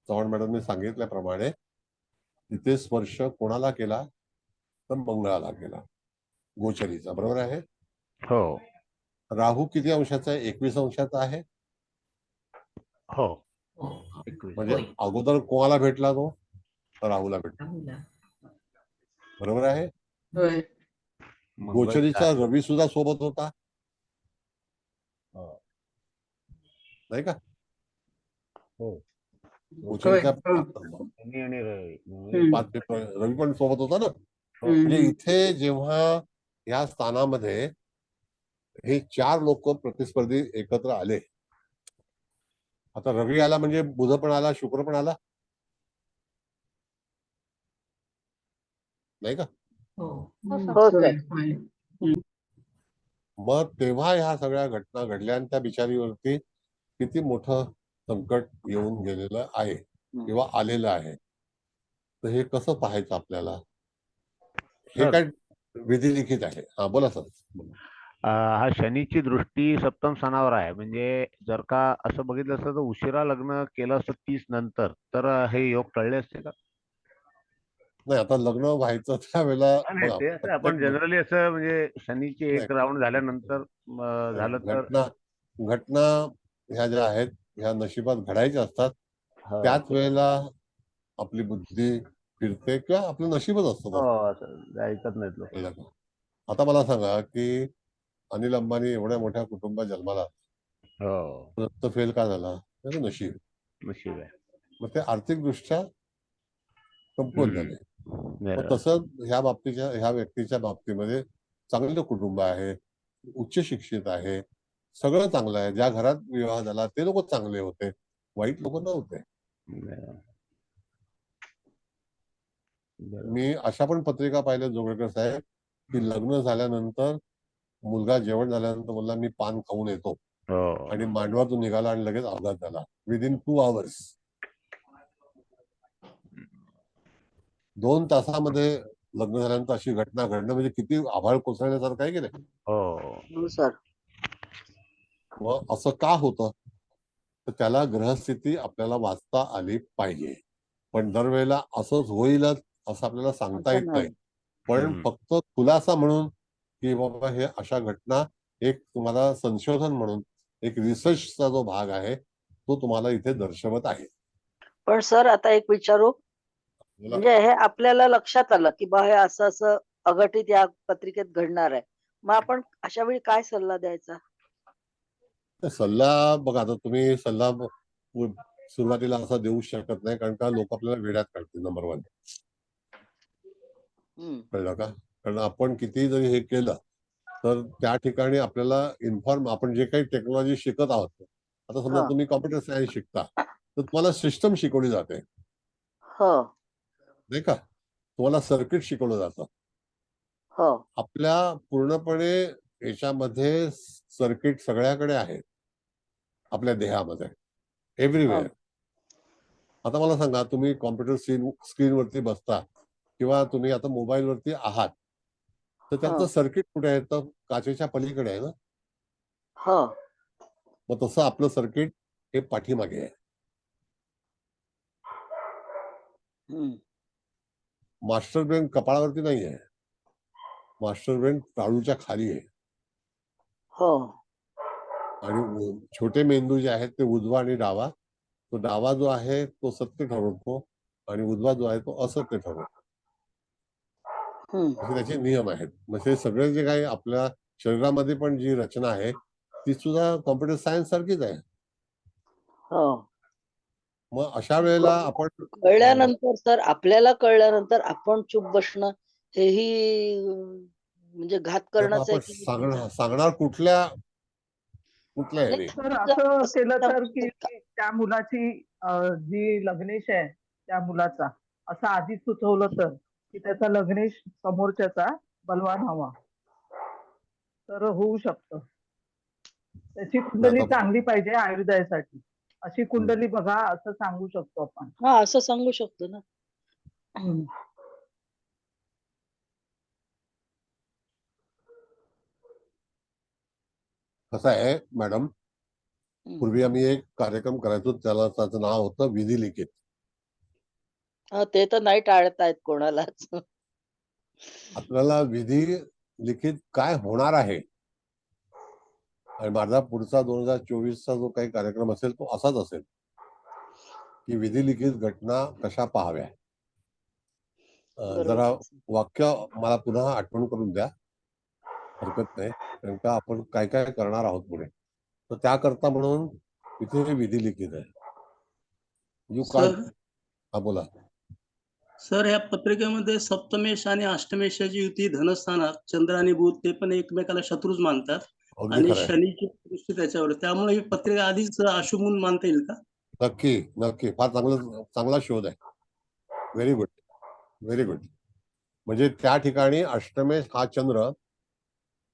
चव्हाण मॅडमने सांगितल्याप्रमाणे तिथे स्पर्श कोणाला केला, तर मंगळाला केला, गोचरीचा. बरोबर आहे? हो राहू किती अंशाचा आहे? 21 अंशाचा आहे. हो. म्हणजे अगोदर कोणाला भेटला तो? राहूला भेटला. बरोबर आहे? होय. गोचरीचा रवी सुद्धा सोबत होता, नाही का? हो. गोचरीचा हम्म. 5 फेब्रुवारी रवी पण सोबत होता ना. म्हणजे इथे जेव्हा या स्थानामध्ये हे 4 लोक प्रतिस्पर्धी एकत्र आले, आता रवी आला म्हणजे बुध पण आला, शुक्र पण आला, नाही का? हो सर. मग तेव्हा ह्या सगळ्या घटना घडल्या आणि त्या बिचारीवरती किती मोठं संकट येऊन गेलेलं आहे किंवा आलेलं आहे. तर हे कसं पाहायचं आपल्याला? हे काय विधिलिखित आहे. हा, बोला सर. हा शनीची दृष्टी सप्तम स्थानावर आहे. म्हणजे जर का असं बघितलं असतं तर उशिरा लग्न केलं असतं 30 नंतर, तर हे योग टळले असते का? नाही, आता लग्न व्हायचं त्यावेळेला बघा, ते असं आपण जनरली असं म्हणजे शनीची एक राऊंड झाल्यानंतर झालं तर घटना ह्या ज्या आहेत ह्या नशिबात घडायच्या असतात. त्याच वेळेला आपली बुद्धी फिरते किंवा आपलं नशीबच असतं. ऐकत नाहीत लोक. आता मला सांगा की अनिल अंबानी एवढ्या मोठ्या कुटुंबात जन्माला, रक्त फेल का झाला? त्याचं नशीब. नशीब आहे. मग ते आर्थिक दृष्ट्या कमकुवत झाले. मग तसं ह्या व्यक्तीच्या बाबतीमध्ये चांगलं कुटुंब आहे, उच्च शिक्षित आहे, सगळं चांगलं आहे. ज्या घरात विवाह झाला ते लोक चांगले होते, वाईट लोक नव्हते. मी अशा पण पत्रिका पाहिल्या जोगळेकर साहेब की लग्न झाल्यानंतर मुलगा जेवण झाल्यानंतर बोलला मी पान खाऊन येतो, आणि मांडवातून निघाला आणि लगेच अपघात झाला विदिन 2 hours. 2 तासामध्ये लग्न झाल्यानंतर अशी घटना घडणं म्हणजे किती आभाळ कोसळल्यासारखं आहे की नाही? हो सर. मग असं का होतं? तर त्याला ग्रहस्थिती आपल्याला वाचता आली पाहिजे. पण दरवेळेला असंच होईलच असं आपल्याला सांगता येत नाही. पण फक्त खुलासा म्हणून की बाबा हे अशा घटना, एक तुम्हाला संशोधन म्हणून एक रिसर्चचा जो भाग आहे तो तुम्हाला इथे दर्शवत आहे. पण सर आता एक विचारू, म्हणजे हे आपल्याला लक्षात आलं की बा हे असं असं अघटित या पत्रिकेत घडणार आहे, मग आपण अशा वेळी काय सल्ला द्यायचा? सल्ला बघा, आता तुम्ही सल्ला सुरुवातीला असा देऊ शकत नाही, कारण का लोक आपल्याला वेड्यात काढतील. नंबर 1 हम्म. कळलं का? कारण आपण किती जरी हे केलं तर त्या ठिकाणी आपल्याला आपण जे काही टेक्नॉलॉजी शिकत आहोत, आता समजा हा. तुम्ही कॉम्प्युटर सायन्स शिकता तर तुम्हाला सिस्टम शिकवली जाते, हो नाही का? तुम्हाला सर्किट शिकवलं जातं. हो आपल्या पूर्णपणे याच्यामध्ये सर्किट सगळ्याकडे आहे, आपल्या देहामध्ये, हो एव्हरीवेअर. आता मला सांगा, तुम्ही कॉम्प्युटर स्क्रीनवरती बसता किंवा तुम्ही आता मोबाईलवरती आहात, तर त्याचं हो सर्किट कुठे आहे? तर काचेच्या पलीकडे आहे ना. हो मग तसं आपलं सर्किट हे पाठीमागे आहे. हम्म. मास्टर ब्रेन कपाळावरती नाही आहे, मास्टर ब्रेन टाळूच्या खाली आहे. हो आणि छोटे मेंदू जे आहेत ते उजवा आणि डावा, तो डावा जो आहे तो सत्य ठरवतो आणि उजवा जो आहे तो असत्य ठरवतो. हम्म. असे त्याचे नियम आहेत. म्हणजे सगळे जे काही आपल्या शरीरामध्ये पण जी रचना आहे ती सुद्धा कॉम्प्युटर सायन्स सारखीच आहे. हो मग अशा वेळेला आपण कळल्यानंतर सर, आपल्याला कळल्यानंतर आपण चूप बसणं हेही म्हणजे घात आता करणंच आहे आपण की सांगणार कुठल्या नाही, ह्याने? तर असं केलं तर की का? त्या मुलाची जी लग्नेश आहे त्या मुलाचा असं आधीच सुचवलं तर की त्याचा लग्नेश समोरच्याचा बलवान हवा तर होऊ शकतं. त्याची कुंडली आता चांगली पाहिजे आयुर्दायासाठी, अशी कुंडली बघा असं सांगू शकतो आपण. हा, असं सांगू शकतो ना. हम्म. कसं आहे मॅडम, हम्म. पूर्वी आम्ही एक कार्यक्रम करायचो, त्याचं नाव होतं विधी लिखित. हा, ते तर नाही टाळतायत कोणालाच. आपल्याला विधी लिखित काय होणार आहे आणि माझा पुढचा 2024चा जो काही कार्यक्रम असेल तो असाच असेल की विधी लिखित घटना कशा पाहाव्या. जरा बरोबर. वाक्य मला पुन्हा आठवण करून द्या, हरकत नाही, कारण का आपण काय काय करणार आहोत पुढे. तर त्याकरता म्हणून इथे हे विधी लिखित आहे. You can't. हा बोला. सर, या पत्रिकेमध्ये सप्तमेश आणि अष्टमेशाची युती धनस्थानात चंद्र आणि बुध ते पण एकमेकाला शत्रूच मानतात अगदी आणि खरं आहे. शनीची दृष्टी त्याच्यावर, त्यामुळे ही पत्रिका आधीच अशुभ म्हणून मानता येईल का? नक्की नक्की, फार चांगला शोध आहे. Very good, very good. म्हणजे त्या ठिकाणी अष्टमेश हा चंद्र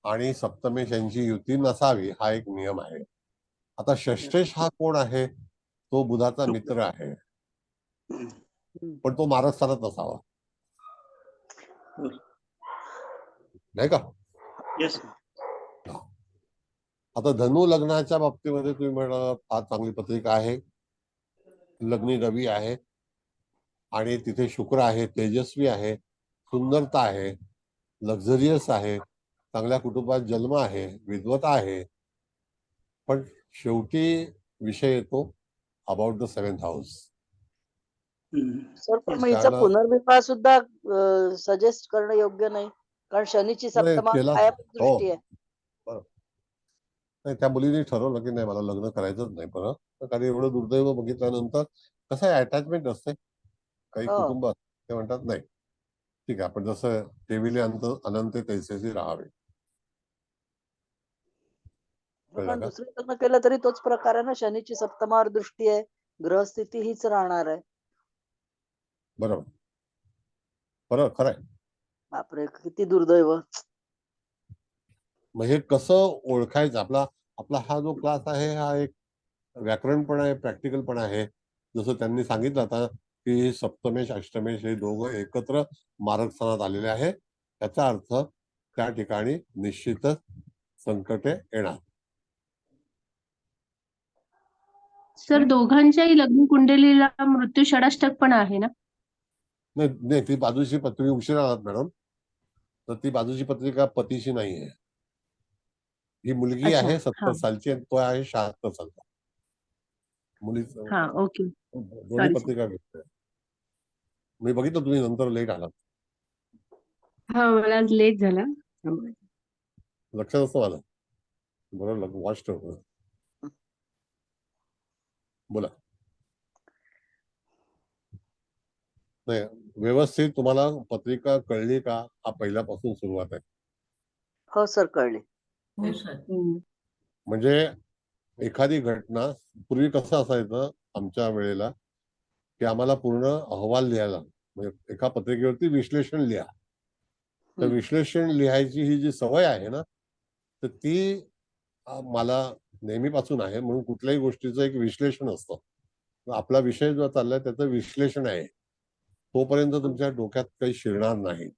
आणि सप्तमेश यांची युती नसावी हा एक नियम आहे. आता षष्टेश हा कोण आहे? तो बुधाचा मित्र आहे, पण तो मारस्थानात नसावा, नाही का? येस. आता धनु लग्नाच्या बाबतीमध्ये तुम्ही म्हणाल फार चांगली पत्रिका आहे, लग्नी रवी आहे आणि तिथे शुक्र आहे, तेजस्वी आहे, सुंदरता आहे, लक्झरियस आहे, चांगल्या कुटुंबात जन्म आहे, विद्वता आहे. पण शेवटी विषय येतो about the 7th house. Sir, पण मग हिचा पुनर्विवाह सुद्धा सजेस्ट करणं योग्य नाही, कारण शनीची सप्तमा दृष्टी आहे. नाही, त्या मुलीने ठरवलं की नाही मला लग्न करायचंच नाही परत, कारण एवढं दुर्दैव बघितल्यानंतर कसं आहे, अटॅचमेंट असते काही कुटुंब, ते म्हणतात नाही ठीक आहे, आपण जसं ठेविले अनंत तैसेचे राहावे. पण दुसरं लग्न केलं तरी तोच प्रकार आहे ना, शनीची सप्तमावर दृष्टी आहे, ग्रहस्थिती हीच राहणार आहे. बरोबर, बरोबर, खरंय. बापरे, किती दुर्दैव. मग हे कसं ओळखायचं? आपला हा जो क्लास आहे हा एक व्याकरण पण आहे, प्रॅक्टिकल पण आहे. जसं त्यांनी सांगितलं आता की सप्तमेश अष्टमेश हे दोघं एकत्र मारक स्थानात आलेले आहे, त्याचा अर्थ त्या ठिकाणी निश्चितच संकटे येणार. सर, दोघांच्याही लग्न कुंडलीला मृत्यू षडाष्टक पण आहे ना? नाही, ती बाजूची तुम्ही उशिरा आहात मॅडम, तर ती बाजूची पत्रिका पतीशी नाही आहे. ही मुलगी अच्छा, आहे 70 हा सालची आणि तो आहे 76 सालचा. मुलीचं हा, ओके. दोन्ही सॉरी. पत्रिका घेतल्या. मी बघितलं तुम्ही नंतर लेट आलात, हा, मला आज लेट झाला. लक्षात असतं मला, बरोबर वॉच ठेवतो. बोला. नाही, व्यवस्थित तुम्हाला पत्रिका कळली का? हा पहिल्यापासून सुरुवात आहे. हो सर, कळली. हो सर. म्हणजे एखादी घटना, पूर्वी कसं असायचं आमच्या वेळेला, की आम्हाला पूर्ण अहवाल लिहायला, म्हणजे एका पत्रिकेवरती विश्लेषण लिहा. तर विश्लेषण लिहायची ही जी सवय आहे ना, तर ती मला नेहमीपासून आहे. म्हणून कुठल्याही गोष्टीचं एक विश्लेषण असतं. आपला विषय जो चाललाय त्याचं विश्लेषण आहे, तोपर्यंत तुमच्या डोक्यात काही शिरणार नाही.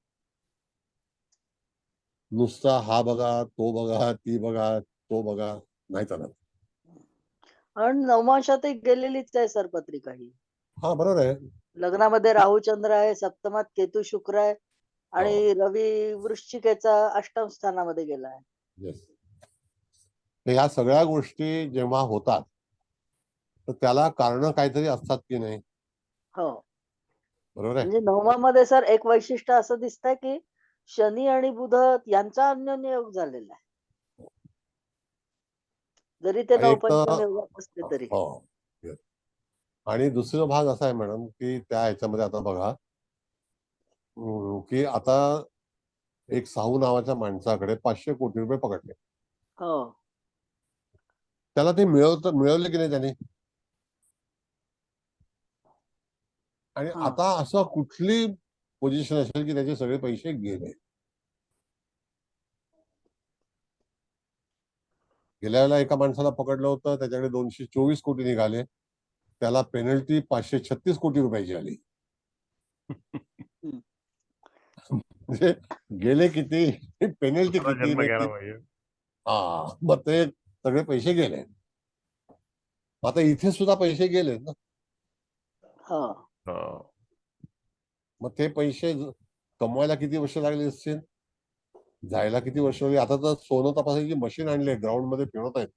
नुसता हा बघा, तो बघा, ती बघा, तो बघा, नाही चालत. आणि नवमांशातही गेलेलीच आहे सर पत्रिका ही. हा, बरोबर आहे. लग्नामध्ये राहू चंद्र आहे, सप्तमात केतू शुक्र आहे आणि रवी वृश्चिकेचा अष्टम स्थानामध्ये गेला आहे. येस. ह्या सगळ्या गोष्टी जेव्हा होतात तर त्याला कारण काहीतरी असतात की नाही? हो. बरोबर आहे. म्हणजे नवमामध्ये सर एक वैशिष्ट्य असं दिसतंय की शनी आणि बुध यांचा अन्योन्य योग झालेला आहे. जरी ते एक नवपंचम तर योगात असले तरी. हो, येस. आणि दुसरा भाग असा आहे मॅडम, की त्या ह्याच्यामध्ये आता बघा, की आता एक साहू नावाच्या माणसाकडे 500 कोटी रुपये पकडले. हो. त्याला ते मिळवले की नाही त्याने? आणि हा. आता असं कुठली पोझिशन असेल की त्याचे सगळे पैसे गेले? गेल्या वेळेला एका माणसाला पकडलं होतं, त्याच्याकडे 224 कोटी निघाले, त्याला पेनल्टी 536 कोटी रुपयाची आली. म्हणजे गेले किती, पेनल्टी किती, हा, मग ते सगळे पैसे गेले. आता इथे सुद्धा पैसे गेले ना. हो. मग ते पैसे कमवायला किती वर्ष लागले असतील, जायला किती वर्ष लागली? आता तर सोनं तपासायची मशीन आणली, ग्राउंड मध्ये फिरवत आहेत.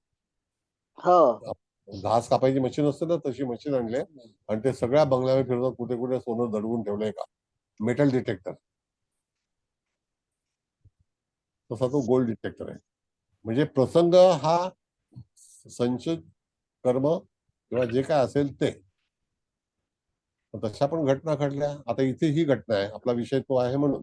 हो. घास कापायची मशीन असते ना, तशी मशीन आणली आणि ते सगळ्या बंगल्यावर फिरवतात, कुठे कुठे सोनं दडवून ठेवलंय का, मेटल डिटेक्टर. तसा तो गोल्ड डिटेक्टर आहे. म्हणजे प्रसंग हा संचित कर्म किंवा जे काय असेल ते, तशा पण घटना घडल्या. आता इथे ही घटना आहे, आपला विषय तो आहे म्हणून.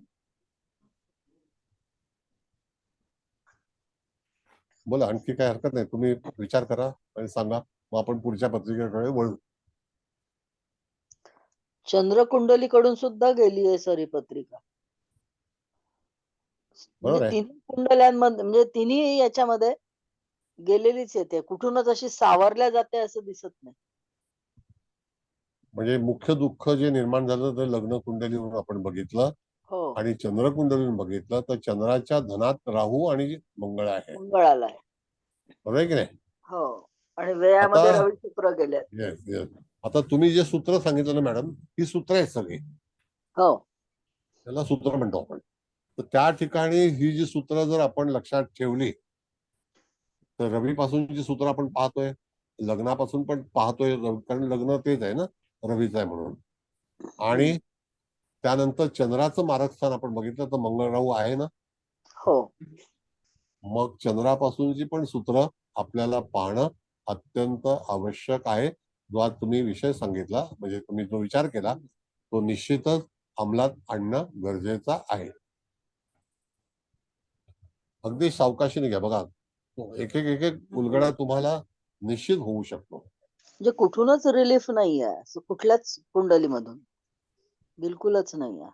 बोला, आणखी काय हरकत नाही, तुम्ही विचार करा आणि सांगा, मग आपण पुढच्या पत्रिकेकडे वळू. चंद्रकुंडलीकडून सुद्धा गेली आहे सर ही पत्रिका. म्हणजे बरोबर आहे. तिन्ही कुंडल्यांमध्ये, म्हणजे तिन्ही याच्यामध्ये गेलेलीच येते. कुठूनच अशी सावरल्या जाते असं दिसत नाही. म्हणजे मुख्य दुःख जे निर्माण झालं ते लग्न कुंडलीवरून आपण बघितलं हो. आणि चंद्रकुंडलीवरून बघितलं तर चंद्राच्या धनात राहू आणि मंगळ आहे. मंगळाला आहे. बरोबर आहे की नाही? हो. आणि व्ययामध्ये आता रवी शुक्र गेले. Yes yes. आता तुम्ही जे सूत्र सांगितलं ना मॅडम, ही सूत्र आहेत सगळी, हो. त्याला सूत्र म्हणतो आपण. तर त्या ठिकाणी ही जी सूत्र जर आपण लक्षात ठेवली तर रवीपासूनची सूत्र आपण पाहतोय, लग्नापासून पण पाहतोय, कारण लग्न तेच आहे ना, रवीच आहे म्हणून. आणि त्यानंतर चंद्राचं मारकस्थान आपण बघितलं तर मंगळ राहू आहे ना. हो. मग चंद्रापासूनची पण सूत्र आपल्याला पाहणं अत्यंत आवश्यक आहे. जो आज तुम्ही विषय सांगितला, म्हणजे तुम्ही जो विचार केला, तो निश्चितच अंमलात आणणं गरजेचं आहे. अगदी सावकाशीने घ्या. बघा, एक एक एक एक उलगडा तुम्हाला निश्चित होऊ शकतो. म्हणजे कुठूनच रिलीफ नाहीये कुठल्याच कुंडलीमधून, बिलकुलच नाहीये.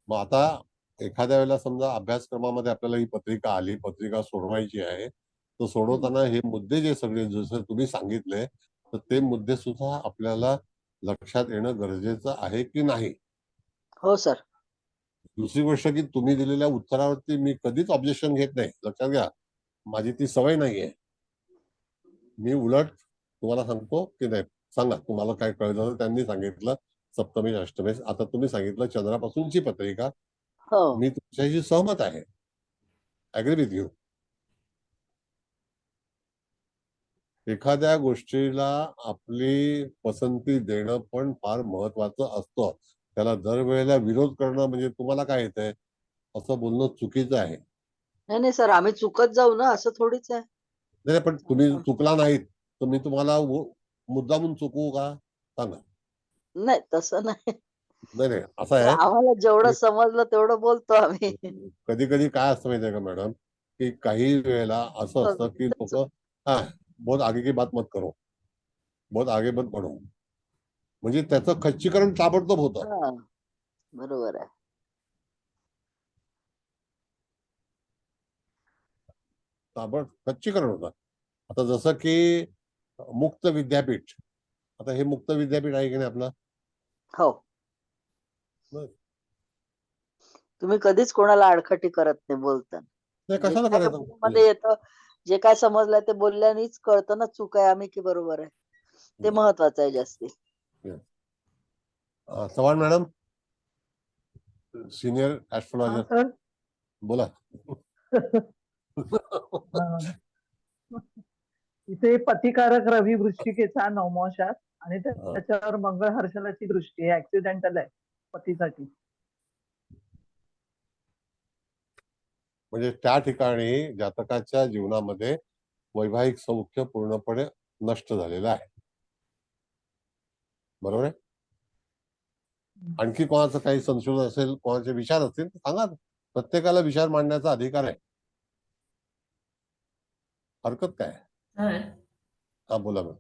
मग आता एखाद्या वेळेला समजा अभ्यासक्रमामध्ये आपल्याला ही पत्रिका आली, पत्रिका सोडवायची आहे, तर सोडवताना हे मुद्दे जे सगळे जसं तुम्ही सांगितले, तर ते मुद्दे सुद्धा आपल्याला लक्षात येणं गरजेचं आहे की नाही? हो सर. दुसरी गोष्ट की तुम्ही दिलेल्या उत्तरावरती मी कधीच ऑब्जेक्शन घेत नाही, लक्षात घ्या. माझी ती सवय नाहीये. मी उलट तुम्हाला सांगतो की नाही, सांगा तुम्हाला काय कळलं. त्यांनी सांगितलं सप्तमेश अष्टमेश, आता तुम्ही सांगितलं चंद्रापासूनची पत्रिका. हो. मी तुमच्याशी सहमत आहे, ऍग्री विथ यू. एखाद्या गोष्टीला आपली पसंती देणं पण फार महत्वाचं असतं. त्याला दरवेळेला विरोध करणं म्हणजे तुम्हाला काय येतंय असं बोलणं चुकीचं आहे. नाही नाही सर, आम्ही चुकत जाऊ ना, असं थोडीच आहे. नाही, पण तुम्ही चुकला नाहीत तर मी तुम्हाला मुद्दामून चुकवू का सांगा? नाही तसं नाही. नाही नाही असं आहे आम्हाला जेवढं समजलं तेवढं बोलतो आम्ही. कधी कधी काय असतं माहितीये का मॅडम, की काही वेळेला असं असतं की लोक हा बहुत आगे की बात मत करो, बहुत आगे मत बढ़ो, म्हणजे त्याचं खच्चीकरण ताबडतोब होतं. हा, बरोबर आहे. खच्चीकरण होतं. आता जसं की मुक्त विद्यापीठ, आता हे मुक्त विद्यापीठ आहे की नाही आपलं? हो. बरं. तुम्ही कधीच कोणाला आडखटी करत नाही बोलताना. नाही जे कशाला काय करायचं डोक्यामध्ये येतं, जे काय समजलंय ते बोलल्यानेच कळतं ना, चूक आहे आम्ही की बरोबर आहे. ते महत्वाचं आहे जास्ती. चव्हाण मॅडम, सीनियर हा ऍस्ट्रोलॉजर, सर. बोला. इथे पतिकारक रवी वृश्चिकेचा नवमाशात आणि त्याच्यावर मंगळ हर्षलाची दृष्टी आहे, ऍक्सिडेंटल आहे पतीसाठी. म्हणजे त्या ठिकाणी जातकाच्या जीवनामध्ये वैवाहिक सौख्य पूर्णपणे नष्ट झालेलं आहे. बरोबर आहे? आणखी कोणाचं काही संशोधन असेल, कोणाचे विचार असतील तर सांगा. प्रत्येकाला विचार मांडण्याचा अधिकार आहे, हरकत काय? हा बोला मॅम.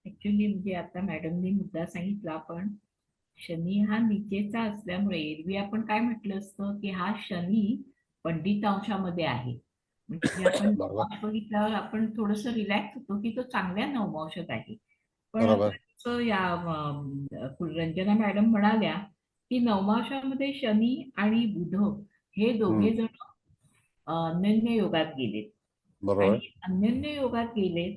ऍक्च्युली म्हणजे आता मॅडमनी मुद्दा सांगितला, पण शनी हा निचेचा असल्यामुळे एरवी आपण काय म्हटलं असतं की हा शनी पंडितांशामध्ये आहे. म्हणजे आपण नवमांश बघितल्यावर आपण थोडस रिलॅक्स होतो की तो चांगल्या नवमांशात आहे. पण आता या रंजना मॅडम म्हणाल्या की नवमांशामध्ये शनी आणि बुध हे दोघे जण अन्योन्य योगात गेलेत. आणि अन्योन्य योगात गेले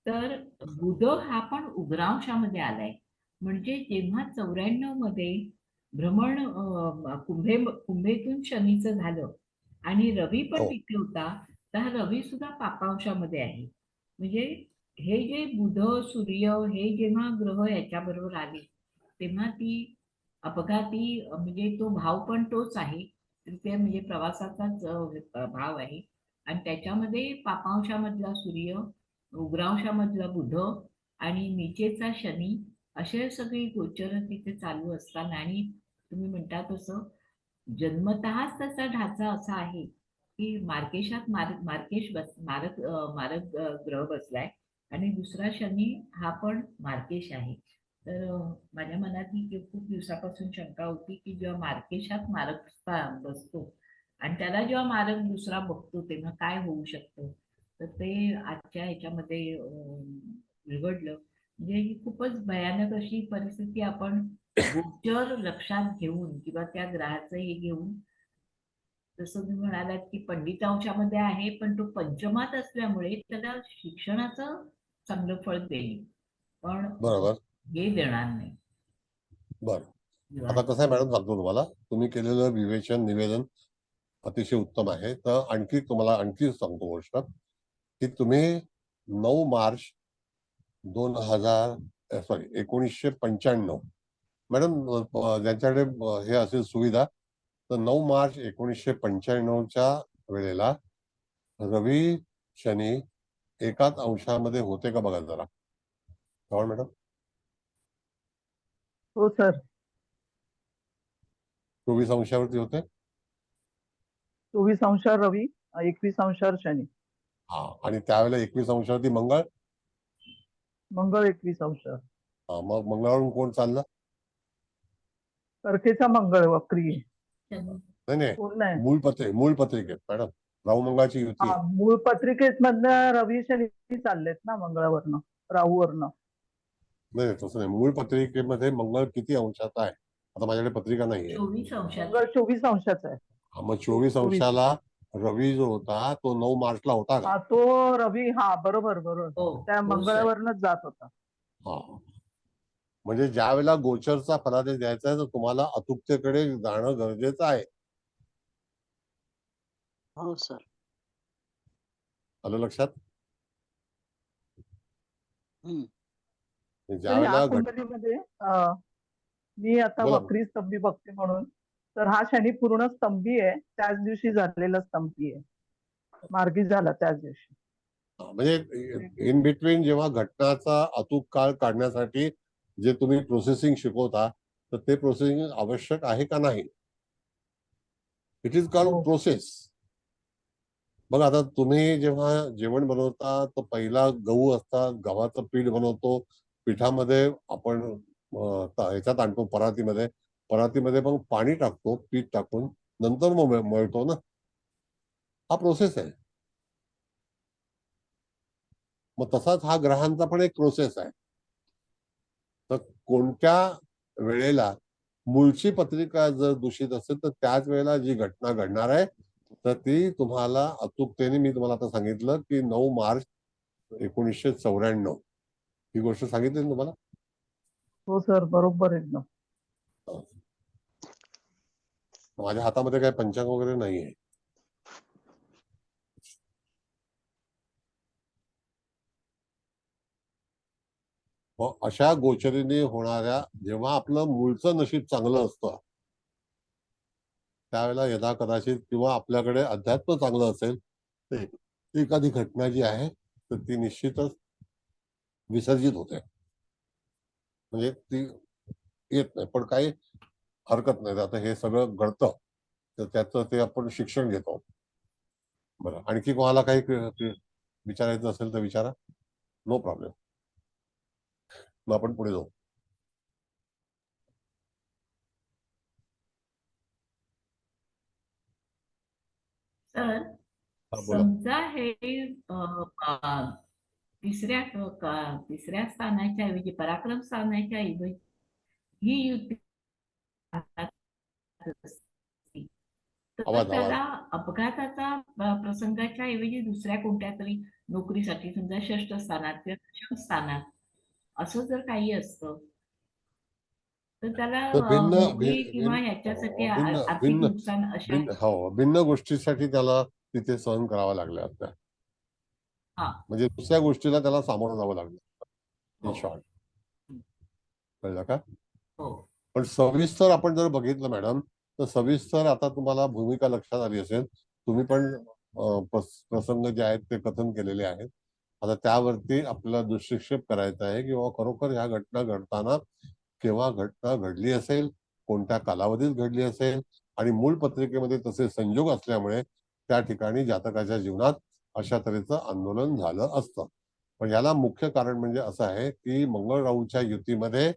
तर बुध हा पण उग्रांशामध्ये आलाय. म्हणजे जेव्हा 94 मध्ये भ्रमण कुंभेतून शनीचं झालं आणि रवी पण तिथे होता, तर हा रवी सुद्धा पापांशामध्ये आहे. म्हणजे हे जे बुध सूर्य हे जेव्हा ग्रह याच्याबरोबर आले तेव्हा ती अपघाती म्हणजे तो भाव पण तोच आहे, तृतीय म्हणजे प्रवासाचाच भाव आहे. आणि त्याच्यामध्ये पापांशामधला सूर्य, उग्रांशामधला बुध आणि निचेचा शनी असे सगळे गोचर तिथे चालू असताना, आणि तुम्ही म्हणता तसं जन्मतःच त्याचा ढाचा असा आहे की मार्केशात मार्केश मारक ग्रह बसलाय आणि दुसरा शनी हा पण मार्केश आहे. तर माझ्या मनात ही खूप दिवसापासून शंका होती की जेव्हा मार्केशात मारक बसतो आणि त्याला जेव्हा मारक दुसरा बघतो तेव्हा काय होऊ शकतं, तर ते आजच्या ह्याच्यामध्ये बिघडलं. म्हणजे ही खूपच भयानक अशी परिस्थिती आपण गोचर लक्षात घेऊन किंवा त्या ग्रहाचं हे घेऊन, जसं तुम्ही म्हणालात की पंडितांशामध्ये आहे पण तो पंचमात असल्यामुळे त्याला शिक्षणाचं चांगलं फळ देईल, पण हे देणार नाही. बरं, आता कसं आहे मॅडम, सांगतो तुम्हाला, तुम्ही केलेलं विवेचन निवेदन अतिशय उत्तम आहे. तर आणखी तुम्हाला आणखी सांगतो गोष्ट की तुम्ही 9 मार्च 1995 मॅडम, ज्यांच्याकडे हे असेल सुविधा, तर 9 मार्च 1995च्या वेळेला रवी शनी एकाच अंशामध्ये होते का बघा जरा. हो मॅडम. हो सर. 24 अंशावरती होते. 24 अंशावर रवी, 21 अंशावर शनी. हा, आणि त्यावेळेला 21 अंशावरती मंगळ 21 अंशावर. हा, मग मंगळावरून कोण चाललं? कर्केचा मंगळ वक्री. नाही, मूळ पत्रिकेत मॅडम राहू मंगळाची युती. मूळ पत्रिकेत मधनं रवी शनी चाललेत ना मंगळावरनं, राहूवरनं. नाही तसं नाही, मूळ पत्रिकेमध्ये मंगळ किती अंशाचा आहे? आता माझ्याकडे पत्रिका नाहीये. 24 अंशाचा आहे. मग 24 अंशाला रवी जो होता तो 9 मार्चला होता का? तो रवी, हा बरोबर त्या मंगळावरनच जात होता. हा, म्हणजे ज्या वेळेला गोचरचा फलादेश द्यायचा आहे तर तुम्हाला अचूकतेकडे जाणं गरजेचं आहे. हो सर. आलं लक्षात? या कुंडलीमध्ये मी आता वक्री स्तंभी बघते म्हणून, तर हा शनी पूर्ण स्तंभी आहे, त्याच दिवशी झालेला स्तंभी आहे, मार्गी झाला त्याच दिवशी. म्हणजे इन बिटवीन जेव्हा घटनाचा अचूक काळ काढण्यासाठी जे तुम्ही प्रोसेसिंग शिकवता तर ते प्रोसेसिंग आवश्यक आहे का नाही. इट इज कॉल्ड हो. प्रोसेस. बघा आता तुम्ही जेव्हा जेवण बनवता तर पहिला गहू असतात, गव्हाचं पीठ बनवतो, पिठामध्ये आपण ह्याच्यात आणतो परातीमध्ये मग पाणी टाकतो पीठ टाकून, नंतर मग मळतो ना. हा प्रोसेस आहे. मग तसाच हा ग्रहांचा पण एक प्रोसेस आहे. तर कोणत्या वेळेला मूळची पत्रिका जर दूषित असेल तर त्याच वेळेला जी घटना घडणार आहे तर ती तुम्हाला अचूकतेने, मी तुम्हाला आता सांगितलं की 9 मार्च 1994 ही गोष्ट सांगितली ना तुम्हाला. हो सर, बरोबर एकदम. माझ्या हातामध्ये काही पंचांग वगैरे नाहीये. अशा गोचरीने होणाऱ्या, जेव्हा आपलं मूळचं नशीब चांगलं असतं त्यावेळेला यदा कदाचित किंवा आपल्याकडे अध्यात्म चांगलं असेल तर एखादी घटना जी आहे तर ती निश्चितच विसर्जित होते, म्हणजे ती येत नाही. पण काही हरकत नाही, आता हे सगळं घडतं तर त्याचं ते आपण शिक्षण घेतो. बरं, आणखी कोणाला काही विचारायचं असेल तर विचारा, नो प्रॉब्लेम. मग आपण पुढे जाऊ. सर, हा, बोला. समजा हे तिसऱ्या स्थानाच्या ऐवजी, पराक्रम स्थानाच्या ऐवजी ही युती असती, तर त्याला अपघाताचा प्रसंगाच्या ऐवजी दुसऱ्या कोणत्या तरी नोकरीसाठी, समजा 6ष्ठ स्थानात किंवा 9ष्ठ स्थानात असं जर काही असतं तर त्याला नोकरी किंवा ह्याच्यासाठी आर्थिक नुकसान अशा भिन्न गोष्टीसाठी त्याला तिथे सहन करावं लागलं आपल्या. म्हणजे दुसऱ्या गोष्टीला त्याला सामोरं जावं लागलं, इन शॉर्ट. कळलं का? पण सविस्तर आपण जर बघितलं मॅडम तर सविस्तर आता तुम्हाला भूमिका लक्षात आली असेल. तुम्ही पण प्रसंग जे आहेत ते कथन केलेले आहेत. आता त्यावरती आपल्याला दृष्टिक्षेप करायचा आहे किंवा खरोखर ह्या घटना घडताना केव्हा घटना घडली असेल, कोणत्या कालावधीत घडली असेल, आणि मूळ पत्रिकेमध्ये तसे संयोग असल्यामुळे त्या ठिकाणी जातकाच्या जीवनात अशा तऱ्हेचं आंदोलन झालं असतं. पण याला मुख्य कारण म्हणजे असं आहे की मंगळ राहूच्या युतीमध्ये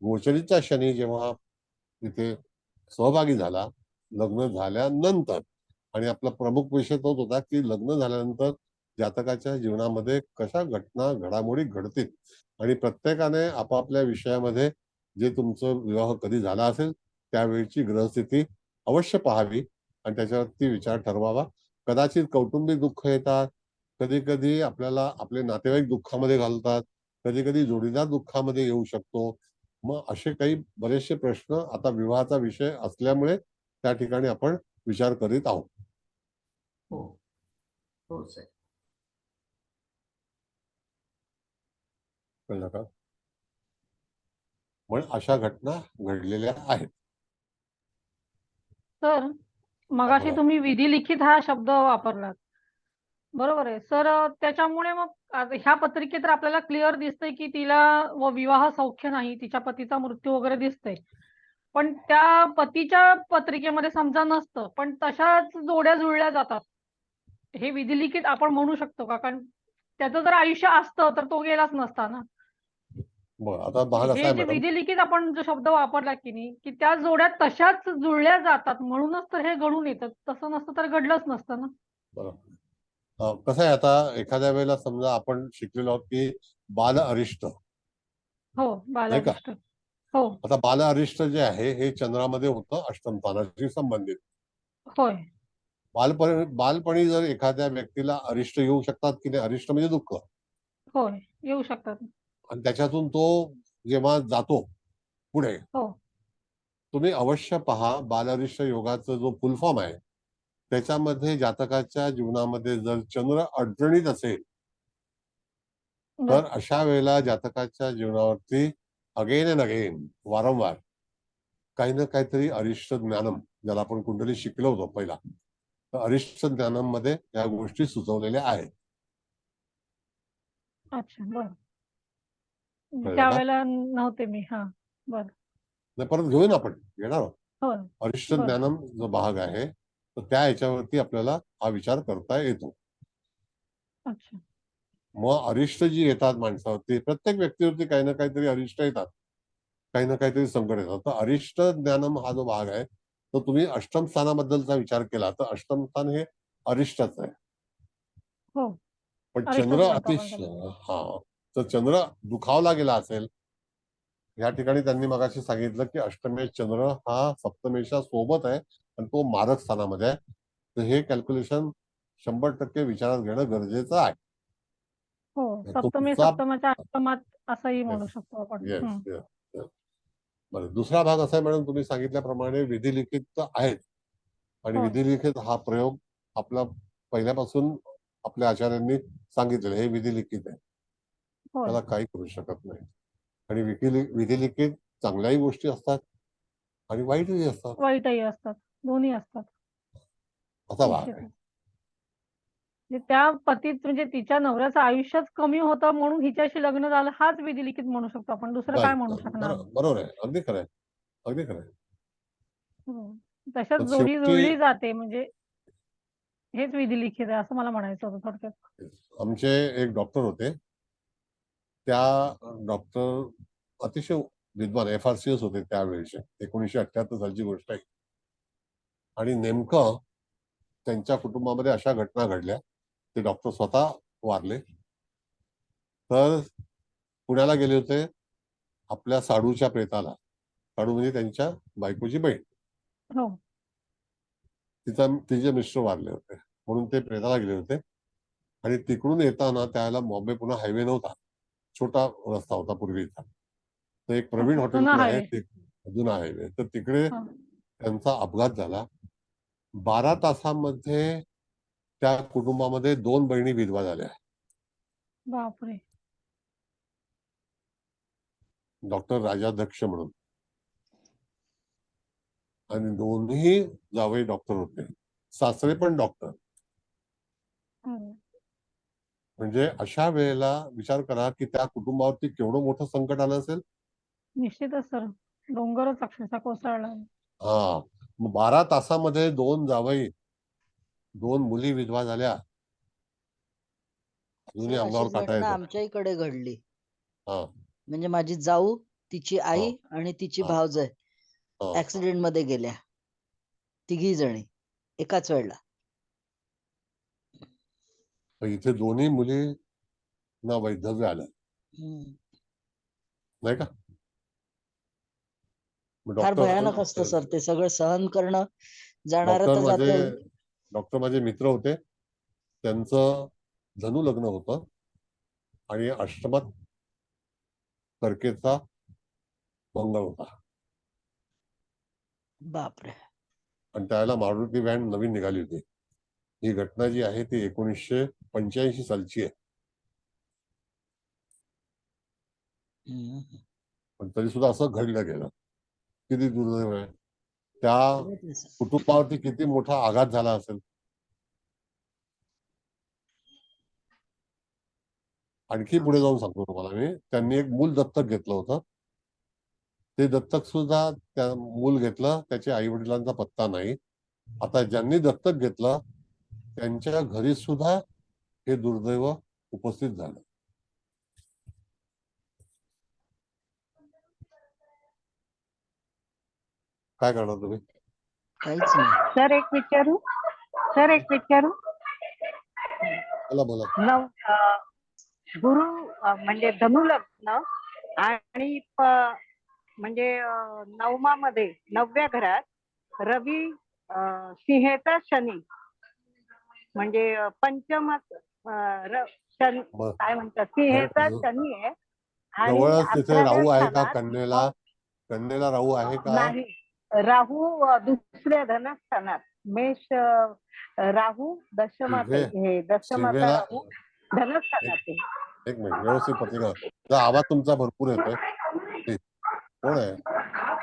गोचरीचा शनी जेव्हा तिथे सहभागी झाला लग्न झाल्यानंतर, आणि आपला प्रमुख विषय तोच होता की लग्न झाल्यानंतर जातकाच्या जीवनामध्ये कशा घटना घडामोडी घडतील, आणि प्रत्येकाने आपापल्या विषयामध्ये जे तुमचं विवाह कधी झाला असेल त्यावेळीची ग्रहस्थिती अवश्य पाहावी आणि त्याच्यावरती विचार ठरवावा. कदाचित कौटुंबिक दुःख येतात, कधी कधी आपल्याला आपले नातेवाईक दुःखामध्ये घालतात, कधी कधी जोडीदार दुःखामध्ये येऊ शकतो. मग असे काही बरेचसे प्रश्न आता विवाहाचा विषय असल्यामुळे त्या ठिकाणी आपण विचार करीत आहोत. हो सर. कळलं का? पण अशा घटना घडलेल्या आहेत. सर, मगाशी तुम्ही विधिलिखित हा शब्द वापरलात, बरोबर आहे सर. त्याच्यामुळे मग ह्या पत्रिकेत तर आपल्याला क्लिअर दिसतंय की तिला विवाह सौख्य नाही, तिच्या पतीचा मृत्यू वगैरे दिसतंय. पण त्या पतीच्या पत्रिकेमध्ये समजा नसतं, पण तशाच जोड्या जुळल्या जातात, हे विधिलिखित आपण म्हणू शकतो का? कारण त्याचं जर आयुष्य असतं तर तो गेलाच नसता ना. आता भाग असा हे आहे जे मॅडम, विधिलिखित आपण जो शब्द वापरला की नाही, की त्या जोड्या तशाच जुळल्या जातात म्हणूनच तर हे घडून येतं, तसं नसतं तर घडलंच नसतं ना. बरोबर. कसं आहे, आता एखाद्या वेळेला समजा आपण शिकलेलो आहोत की बाल अरिष्ट, हो, बाल अरिष्ट. हो, आता बाल अरिष्ट जे आहे हे चंद्रामध्ये होतं, अष्टम स्थानाशी संबंधित. होय. बालपणी जर एखाद्या व्यक्तीला अरिष्ट येऊ शकतात की नाही, अरिष्ट म्हणजे दुःख, होय, येऊ शकतात. आणि त्याच्यातून तो जेव्हा जातो पुढे, हो, तुम्ही अवश्य पहा बालअरिष्ट योगाचा जो फुल फॉर्म आहे त्याच्यामध्ये जातकाच्या जीवनामध्ये जर चंद्र अडचणीत असेल तर अशा वेळेला जातकाच्या जीवनावरती अगेन अँड अगेन वारंवार काही ना काहीतरी अरिष्ट ज्ञानम, ज्याला आपण कुंडली शिकलो होतो पहिला, तर अरिष्ट ज्ञानम मध्ये या गोष्टी सुचवलेल्या आहेत. अच्छा, बरं. कळलं का? त्यावेळेला नव्हते मी. हां, बरं. नाही, परत घेऊन आपण घेणार आहोत. हो, अरिष्ट बरं. ज्ञानम जो भाग आहे तर त्या याच्यावरती आपल्याला हा विचार करता येतो. अच्छा. मग अरिष्ट जी येतात माणसावरती, प्रत्येक व्यक्तीवरती काही ना काहीतरी अरिष्ट येतात, काही ना काहीतरी संकट येतात. तर अरिष्ट ज्ञानम हा जो भाग आहे तो तुम्ही अष्टम स्थानाबद्दलचा विचार केला तर अष्टम स्थान हे अरिष्टच आहे. हो. पण अरिष्टच चंद्र म्हणतो आपण त्याला. हा, तर चंद्र दुखावला गेला असेल, या ठिकाणी त्यांनी मगाशी सांगितलं की अष्टमेश चंद्र हा सप्तमेशा सोबत आहे आणि तो मारक स्थानामध्ये आहे. तर हे कॅल्क्युलेशन 100% विचारात घेणं गरजेचं आहे. हो, तुमचा सप्तमाच्या अष्टमात असंही म्हणू शकतो आपण. येस हं. Yes yes. बरं, दुसरा भाग असा आहे मॅडम, तुम्ही सांगितल्याप्रमाणे विधिलिखित तर आहेत आणि हो. विधिलिखित हा प्रयोग आपला पहिल्यापासून आपल्या आचार्यांनी सांगितलेलं हे विधिलिखित आहे, हो. त्याला काही करू शकत नाही. आणि विधिलिखित चांगल्याही गोष्टी असतात आणि वाईटही असतात, वाईटही असतात. दोन्ही असतात. असा भाग आहे. निश्चितच. म्हणजे त्या पतीत म्हणजे तिच्या नवऱ्याचं आयुष्यच कमी होतं म्हणून हिच्याशी लग्न झालं हाच विधिलिखित म्हणू शकतो आपण. दुसरं काय म्हणू शकणार? बरोबर आहे, अगदी खरं आहे, अगदी खरं आहे. हो. तशाच पण जोडी शेवटी जुळली जाते म्हणजे हेच विधिलिखित आहे असं मला म्हणायचं होतं थोडक्यात. आमचे एक डॉक्टर होते, त्या डॉक्टर अतिशय विद्वान FRCS होते त्यावेळेचे, 1978 सालची गोष्ट आहे. आणि नेमकं त्यांच्या कुटुंबामध्ये अशा घटना घडल्या, ते डॉक्टर स्वतः वारले. तर पुण्याला गेले होते आपल्या साडूच्या प्रेताला. साडू म्हणजे त्यांच्या बायकोची बहीण. हो. तिचे मिस्टर वारले होते म्हणून ते प्रेताला गेले होते. आणि तिकडून येताना त्यावेळेला बॉम्बे पुन्हा हायवे नव्हता, छोटा रस्ता होता पूर्वीचा. तर एक प्रवीण हॉटेल जुना आहे, हायवे. जुना हायवे, तर तिकडे हां. त्यांचा अपघात झाला. 12 तासामध्ये त्या कुटुंबामध्ये 2 बहिणी विधवा झाल्या. बापरे! डॉक्टर राजाध्यक्ष म्हणून, आणि दोन्ही जावई डॉक्टर होते, सासरे पण डॉक्टर. हं. म्हणजे अशा वेळेला विचार करा की त्या कुटुंबावरती केवढं मोठं संकट आलं असेल. निश्चितच सर. डोंगरच अक्षरशः कोसळला. हा, मग 12 तासामध्ये 2 जावई, 2 मुली विधवा झाल्या. अजूनही सर, अंगावर अशीच काटा घटना येतो. आमच्या इकडे घडली. हा म्हणजे माझी जाऊ, तिची आई आणि तिची हा. भावजय हा. ऍक्सिडेंट मध्ये गेल्या. तिघी जणी एकाच वेळेला. तर इथे दोन्ही मुलींना वैधव्य आलं, नाही का? मग फार भयानक असतं सर ते सगळं सहन करणं. जाणार तर जातं. डॉक्टर माझे मित्र होते, त्यांचं धनु लग्न होतं आणि अष्टमात कर्केचा मंगळ होता. बापरे. आणि त्यावेळेला मारुती व्हॅन नवीन निघाली होती. ही घटना जी आहे ती 1985 सालची आहे. पण तरी सुद्धा असं घडलं गेलं. किती दुर्दैव आहे. त्या कुटुंबावरती किती मोठा आघात झाला असेल. आणखी पुढे जाऊन सांगतो तुम्हाला मी, त्यांनी एक मूल दत्तक घेतलं होतं. ते दत्तक सुद्धा त्या मूल घेतलं, त्याच्या आई वडिलांचा पत्ता नाही. आता ज्यांनी दत्तक घेतलं त्यांच्या घरी सुद्धा हे दुर्दैव उपस्थित झालं. काय करणार तुम्ही? काहीच नाही. सर एक विचारू बोला बोला. गुरु म्हणजे धनुलग्न आणि म्हणजे नवमामध्ये 9व्या घरात रवी सिंहेचा शनी म्हणजे पंचमात शनी काय म्हणतात सिंहेचा शनी आहे. आणि जवळच तिथे 11व्या राहू आहे का? स्थानात कन्येला राहू आहे का? नाही, राहू दुसऱ्या धनस्थानात. मेष राहू दशमात आहे. हे दशमाचा राहू धनस्थानात आहे. एक मिनिट, व्यवस्थित पत्रिका. आवाज तुमचा भरपूर येतोय. कोण आहे?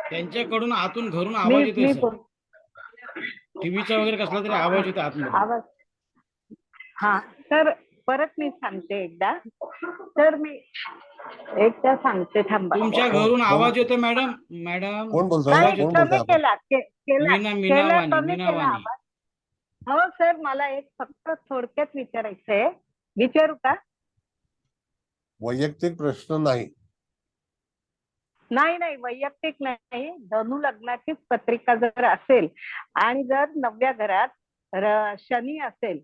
त्यांच्याकडून आतून घरून आवाज येतोय सर. टीव्हीचा वगैरे कसला तरी आवाज येतो आतून. आवाज. हा तर परत मी सांगते एकदा. सर मी एकदा सांगते थांबा. तुमच्या घरून आवाज येतो मॅडम. मॅडम कोण बोलतोय? आवाज नाही, येतो. कोण कमी बोलतोय आपण? केला मीना केला वाणी, कमी मीना केला वाणी. आवाज. हो सर, मला एक फक्त थोडक्यात विचारायचंय. विचारू का? वैयक्तिक प्रश्न नाही. नाही वैयक्तिक नाही. धनु लग्नाचीच पत्रिका जर असेल आणि जर 9व्या घरात शनी असेल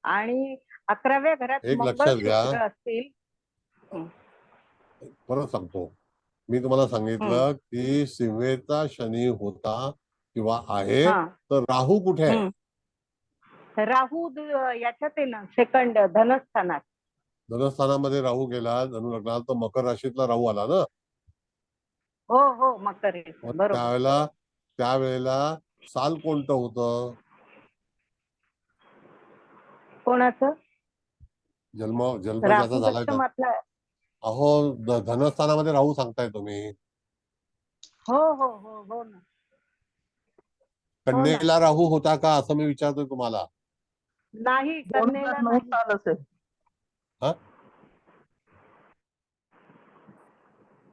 आणि 11व्या घरात एक मंगळ लक्षात घ्या. शुक्र असतील. परत सांगतो, मी तुम्हाला सांगितलं की सिंहेचा शनी होता किंवा आहे, हा. तर राहू कुठे आहे? राहू याच्यात आहे ना, सेकंड धनस्थानात. धनस्थानामध्ये राहू गेला धनु लग्नात, तर मकर राशीतला राहू आला ना. हो मकर आहे. मग बरोबर. त्यावेळेला साल कोणतं होतं? कोणाचं? जन्म ज्याचा राहू झालाय तर. दशमातला. अहो धनस्थानामध्ये राहू सांगताय तुम्ही. हो ना. कन्येला राहू होता का असं मी विचारतोय तुम्हाला. नाही, 2009 नाही. साल असेल.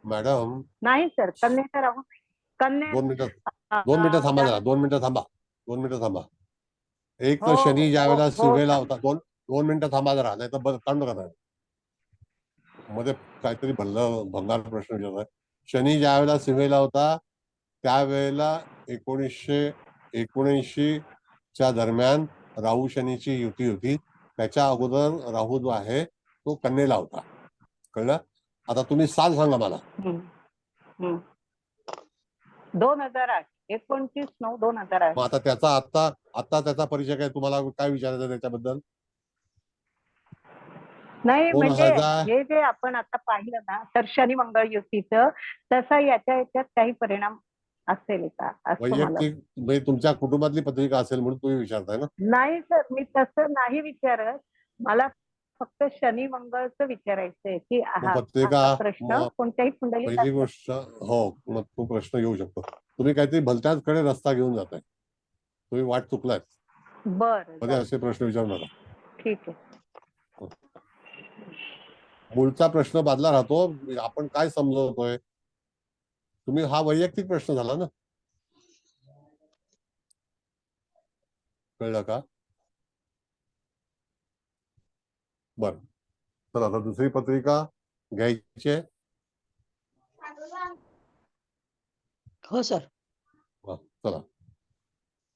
मॅडम नाही सर, कन्येचा राहू नाही. कन्या 2 मिनिटं थांबा जरा. 2 मिनिटं थांबा. एक तर हो, शनी ज्या वेळेला हो, सिंहेला होता, 2 मिनिटं थांबा जरा, नाही तर बरं काढू नका मध्ये काहीतरी भंगार प्रश्न विचारताय. शनी ज्या वेळेला सिंहेला होता त्यावेळेला 1979 च्या दरम्यान राहू शनीची युती होती. त्याच्या अगोदर राहू जो आहे तो कन्येला होता. कळलं? आता तुम्ही साल सांगा मला. 2008 29/9/2008. मग आता त्याचा आता त्याचा परिचय काय, तुम्हाला काय विचारायचं त्याच्याबद्दल? नाही म्हणजे 2000 हे जे आपण आता पाहिलं ना, तर शनी मंगळ युतीचं तसा याच्यात काही परिणाम असेल का असं मला. वैयक्तिक म्हणजे तुमच्या कुटुंबातली पत्रिका असेल म्हणून तुम्ही विचारताय ना? नाही सर, मी तसं नाही विचारत. मला फक्त शनी मंगळचं विचारायचंय की हा पत्रिका प्रश्न कोणत्याही कुंडलीत पहिली असतो. गोष्ट, हो मग तो प्रश्न येऊ शकतो. तुम्ही काहीतरी भलत्याचकडे रस्ता घेऊन जाताय. तुम्ही वाट चुकलाय. बरं, मध्ये असे प्रश्न विचारू नका. ठीक आहे. मूळचा प्रश्न बाजला राहतो. आपण काय समजवतोय, तुम्ही हा वैयक्तिक प्रश्न झाला ना. कळलं का? बर, चला आता दुसरी पत्रिका घ्यायची आहे. हो सर. चला,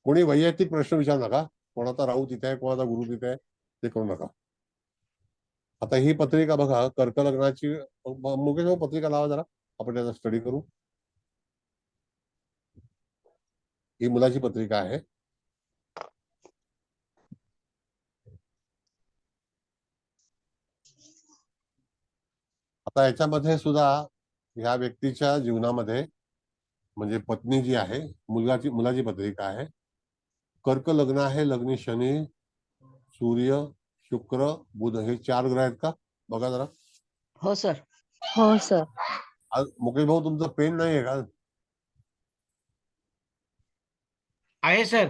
कोणी वैयक्तिक प्रश्न विचारू नका. कोणाचा राहू तिथे आहे, कोणाचा गुरु तिथे आहे, ते करू नका. आता ही पत्रिका बघा, कर्क लग्नाची. मुकेश भाऊ पत्रिका लावा जरा, आपण त्याचा स्टडी करू. ही मुलाची पत्रिका आहे. आता याच्यामध्ये सुद्धा ह्या व्यक्तीच्या जीवनामध्ये म्हणजे पत्नी जी आहे, मुलाची पत्रिका आहे. कर्क लग्न आहे. लग्नी शनी, सूर्य, शुक्र, बुध हे 4 ग्रह आहेत का बघा जरा. हो सर. हो सर. मुकेश भाऊ तुमचं पेन नाही आहे का? आहे सर.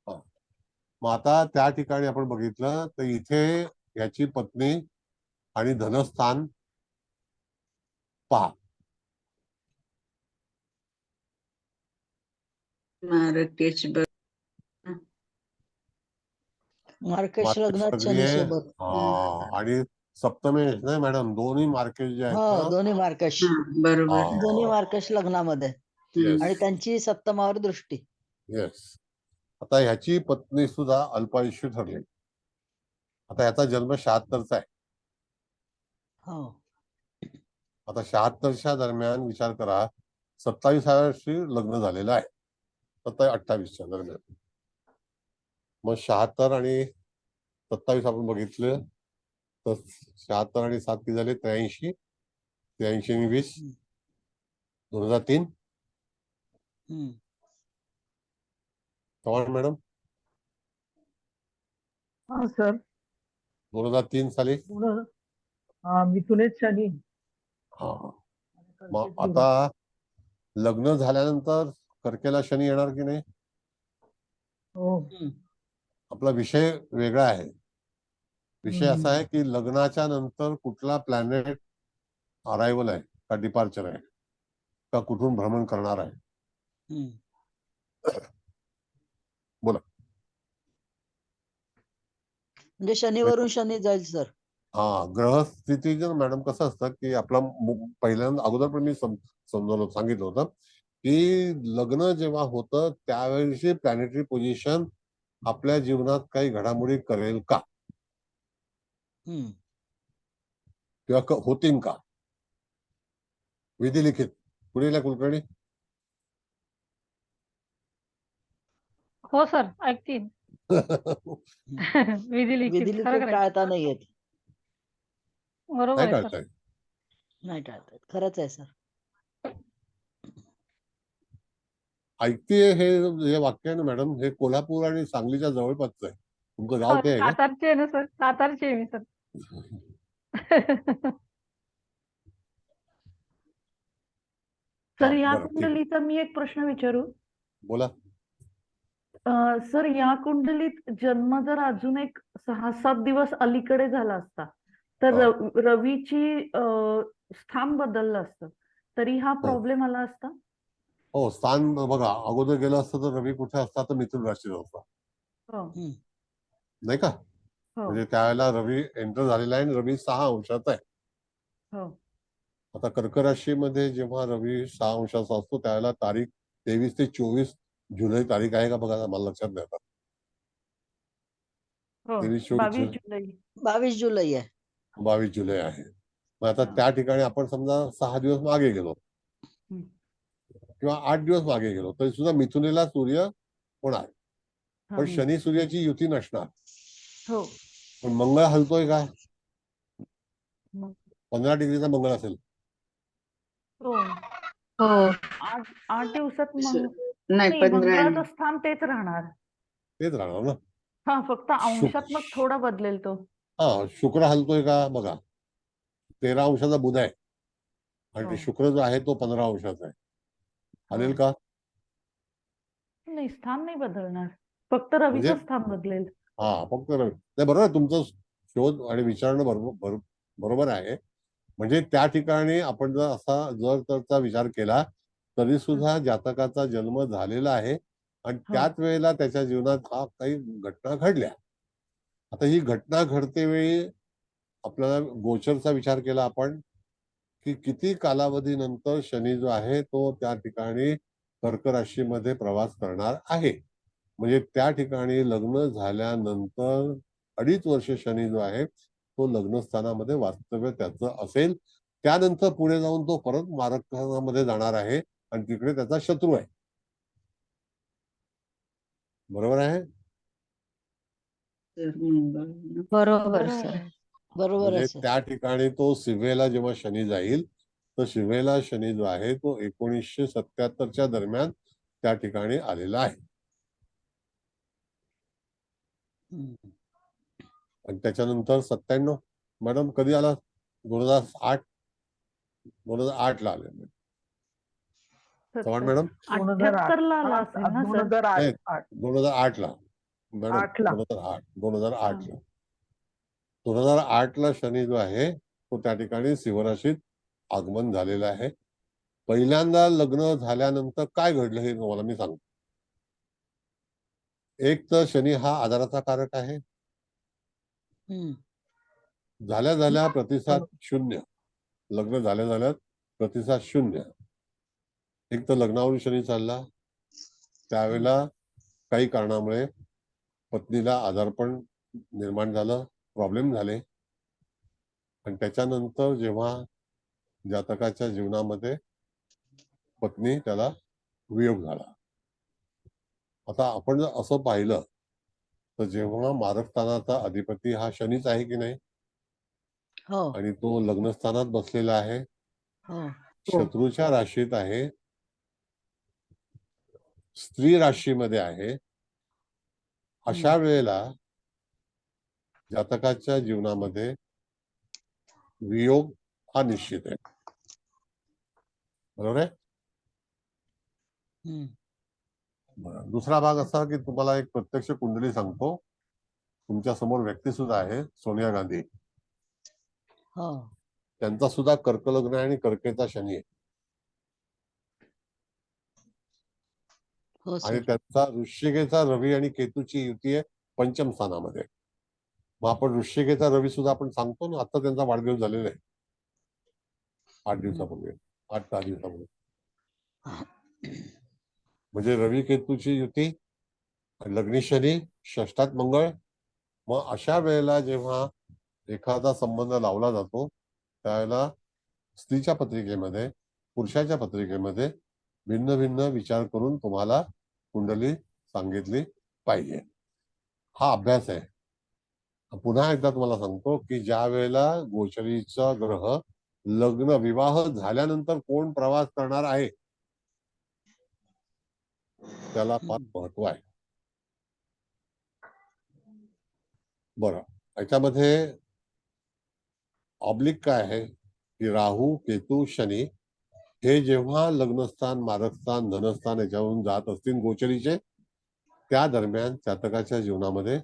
मग आता त्या ठिकाणी आपण बघितलं तर इथे याची पत्नी आणि धनस्थान पहा. मार्केश लग्नात शनी सोबत. आणि सप्तमेश नाही मॅडम, दोन्ही मार्केश जे आहेत हो, ना, दोन्ही मार्केश. बरोबर. दोन्ही मार्केश लग्नामध्ये आणि त्यांची सप्तमावर दृष्टी. येस. आता ह्याची पत्नी सुद्धा अल्पायुष्य ठरली. आता ह्याचा जन्म 76चा आहे. हो. आता 76च्या दरम्यान विचार करा, 27व्या वर्षी लग्न झालेलं आहे. 28च्या दरम्यान. मग 76 आणि 27 आपण बघितलं तर 76 आणि 7 किती झाले? 83. 83 आणि 20 2003. मॅडम हा सर. 2003 साली मिथुनेत शनी. मग आता लग्न झाल्यानंतर कर्केला शनी येणार की नाही? हो. आपला विषय वेगळा आहे. विषय असा आहे की लग्नाच्या नंतर कुठला प्लॅनेट अरायवल आहे का डिपार्चर आहे का कुठून भ्रमण करणार आहे. बोला. म्हणजे शनीवरून शनी जाईल सर. हा, ग्रहस्थिती मॅडम कसं असतं की आपला पहिल्यांदा अगोदर पण मी सांगितलं होतं की लग्न जेव्हा होतं त्यावेळेची प्लॅनेटरी पोझिशन आपल्या जीवनात काही घडामोडी करेल का किंवा होतील का. विधी लिखित पुढील कुलकर्णी. हो सर, ऐकतील. विधी लिखित खरं टाळता नाही येत. बरोबर आहे सर. टाळताय. नाही टाळता येत, खरंच आहे सर. ऐकतीये हे वाक्य आहे ना मॅडम, हे कोल्हापूर आणि सांगलीच्या जवळपासचं आहे. तुमचं गाव ते आहे का. सातारचे आहे ना सर, सातारचे आहे मी सर. सर या बरं, ठीक आहे. कुंडलीचा मी एक प्रश्न विचारू. बोला. सर या कुंडलीत जन्म जर अजून एक 6-7 दिवस अलीकडे झाला असता तर रवीची स्थान बदललं असतं तरी हा प्रॉब्लेम आला असता. हो, स्थान बघा, अगोदर गेलं असतं तर रवी कुठे असता तर मिथुन राशीत असता, नाही का. म्हणजे त्यावेळेला रवी एंटर झालेला आहे आणि रवी 6 अंशाचा आहे. आता कर्क राशीमध्ये जेव्हा रवी 6 अंशाचा असतो त्यावेळेला तारीख 23 ते 24 जुलै तारीख आहे का बघा, मला लक्षात नाही आता. 22 जुलै आहे. 22 जुलै आहे. मग आता त्या ठिकाणी आपण समजा 6 दिवस मागे गेलो किंवा 8 दिवस मागे गेलो तरी सुद्धा मिथुनेला सूर्य होणार, पण शनी सूर्याची युती नसणार. पण मंगळ हलतोय का. 15 डिग्रीचा मंगळ असेल. 8 दिवसात नाही 15 मंगळाचं स्थान तेच राहणार ना. हा, फक्त अंशात्मक थोडा बदलेल तो. हा, शुक्र हलतोय का बघा, 13 अंशाचा बुध आहे आणि शुक्र जो आहे तो 15 अंशाचा आहे. हलेल का. नाही, स्थान नाही बदलणार, फक्त रवीचं स्थान बदलेल. हा, फक्त रवी. नाही, बरोबर आहे तुमचं शोध आणि विचारणं बरोबर आहे. म्हणजे त्या ठिकाणी आपण जर असा तरचा विचार केला तरी सुद्धा जातकाचा जन्म झालेला आहे आणि त्याच वेळेला त्याच्या जीवनात काही घटना घडल्या. आता ही घटना घडते वेळी आपल्याला गोचरचा विचार केला आपण की किती कालावधीनंतर शनी जो आहे तो त्या ठिकाणी कर्क राशीमध्ये प्रवास करणार आहे. म्हणजे त्या ठिकाणी लग्न झाल्यानंतर 2.5 वर्ष शनी जो आहे तो लग्नस्थानामध्ये वास्तव्य त्याचं असेल. त्यानंतर पुढे जाऊन तो परत मारकस्थानामध्ये जाणार आहे आणि तिकडे त्याचा शत्रू आहे. बरोबर आहे. बरोबर सर, बरोबर आहे. त्या ठिकाणी तो शिवेला जेव्हा शनी जाईल तर शिवेला शनी जो आहे तो 1977च्या दरम्यान त्या ठिकाणी आलेला आहे. आणि त्याच्यानंतर 97 मॅडम कधी आला. 2008 ला आले चव्हाण मॅडम. 78 ला आला असेल ना सर. 2008 ला मॅडम. 2008 ला शनी जो आहे तो त्या ठिकाणी सिंह राशीत आगमन झालेलं आहे. पहिल्यांदा लग्न झाल्यानंतर काय घडलं हे तुम्हाला मी सांगतो. एक तर शनी हा आजाराचा कारक आहे. झाल्या प्रतिसाद शून्य. लग्न झाल्या प्रतिसाद शून्य. एक तर लग्नावरून शनी चालला त्यावेळेला काही कारणामुळे पत्नीला आजारपण निर्माण झालं, प्रॉब्लेम झाले आणि त्याच्यानंतर जेव्हा जातकाच्या जीवनामध्ये पत्नी त्याला वियोग झाला. आता आपण जर असं पाहिलं तर जेव्हा मारकस्थानाचा अधिपती हा शनीच आहे की नाही आणि तो लग्नस्थानात बसलेला आहे, शत्रूच्या राशीत आहे, स्त्री राशीमध्ये आहे. अशा वेळेला जातकाच्या जीवनामध्ये वियोग हा निश्चित आहे. बरोबर आहे. दुसरा भाग असा की तुम्हाला एक प्रत्यक्ष कुंडली सांगतो तुमच्या समोर व्यक्ती सुद्धा आहे, सोनिया गांधी. हा त्यांचा सुद्धा कर्क लग्न आहे आणि कर्केचा शनी आहे. हो आणि सर. त्यांचा वृश्चिकेचा रवी आणि केतूची युती आहे पंचम स्थानामध्ये. मग आपण वृश्चिकेचा रवी सुद्धा आपण सांगतो ना, आता त्यांचा वाढदिवस झालेला आहे 8 दिवसापूर्वी, 8-10 दिवसापूर्वी. म्हणजे रवी केतूची युती, लग्नी शनी, षष्ठात मंगळ. मग अशा वेळेला जेव्हा एखादा संबंध लावला जातो त्यावेळेला स्त्रीच्या पत्रिकेमध्ये, पुरुषाच्या पत्रिकेमध्ये भिन्न भिन्न विचार करून तुम्हाला कुंडली सांगितली पाहिजे. हा अभ्यास आहे. पुन्हा एकदा तुम्हाला सांगतो की ज्या वेळेला गोचरीचा ग्रह लग्न विवाह झाल्यानंतर कोण प्रवास करणार आहे त्याला फार महत्व आहे. बरं, याच्यामध्ये ऑब्लिक काय आहे की राहू, केतू, शनी हे जेव्हा लग्नस्थान, मारकस्थान, धनस्थान याच्यावरून जात असतील गोचरीचे, त्या दरम्यान जातकाच्या जीवनामध्ये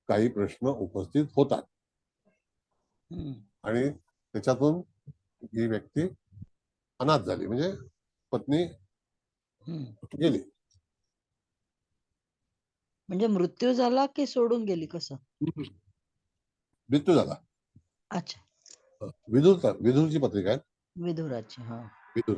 काही प्रश्न उपस्थित होतात आणि त्याच्यातून ही व्यक्ती अनाथ झाली, म्हणजे पत्नी गेली. म्हणजे मृत्यू झाला की सोडून गेली, कसं? मृत्यू झाला. अच्छा. विदुरची पत्रिका आहे. विधुराची. हा विदुर.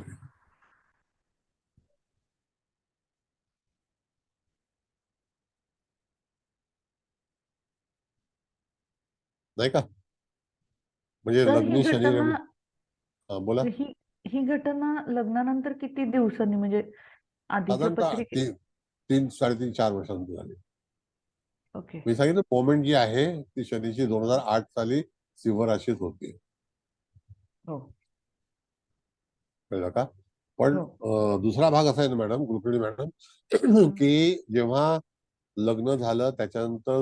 नाही का? म्हणजे सर, लग्नी शनी रवी. बोला. ही घटना लग्नानंतर किती दिवसांनी, म्हणजे आधीच्या साधारणतः पत्रिकेत? 3-4 वर्षांची झाली. ओके. मी सांगितलं मोमेंट जी आहे ती शनीची 2008 साली सिंह राशीत होती. हो. कळलं का? पण दुसरा भाग असा आहे ना मॅडम, रुक्मिणी मॅडम, की जेव्हा लग्न झालं त्याच्यानंतर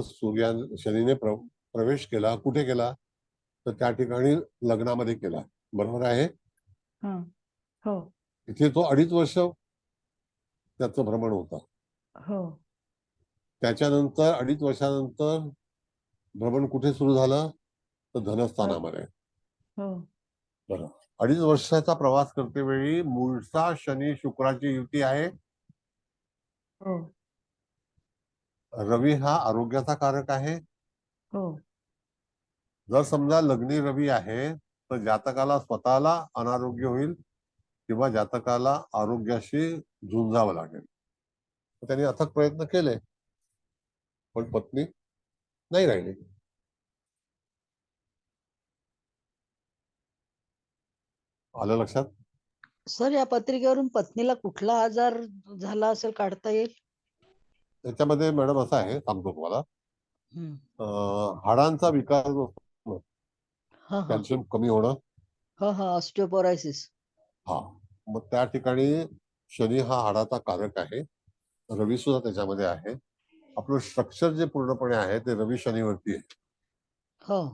शनीने प्रवेश केला. कुठे केला? तर त्या ठिकाणी लग्नामध्ये केला. बरोबर आहे? हो. इथे तो 2.5 वर्ष त्याचं भ्रमण होतं. हो. त्याच्यानंतर 2.5 वर्षानंतर भ्रमण कुठे सुरू झालं? तर धनस्थानामध्ये. हो. बरं, 2.5 वर्षाचा प्रवास करते वेळी मूळचा शनी शुक्राची युती आहे. हो. रवी हा आरोग्याचा कारक आहे. हो. जर समजा लग्नी रवी आहे तर जातकाला स्वतःला अनारोग्य होईल किंवा जातकाला आरोग्याशी झुंजावं लागेल. त्यांनी अथक प्रयत्न केले पण पत्नी नाही राहिली. आलं लक्षात? सर, या पत्रिकेवरून पत्नीला कुठला आजार झाला असेल काढता येईल? त्याच्यामध्ये मॅडम असं आहे, सांगतो तुम्हाला. हाडांचा विकार कॅल्शियम कमी होणं. ऑस्टिओपोरायसिस. हा, मग त्या ठिकाणी शनी हा हाडाचा कारक आहे. रवी सुद्धा त्याच्यामध्ये आहे. आपलं स्ट्रक्चर जे पूर्णपणे आहे ते रवी शनीवरती आहे. हो.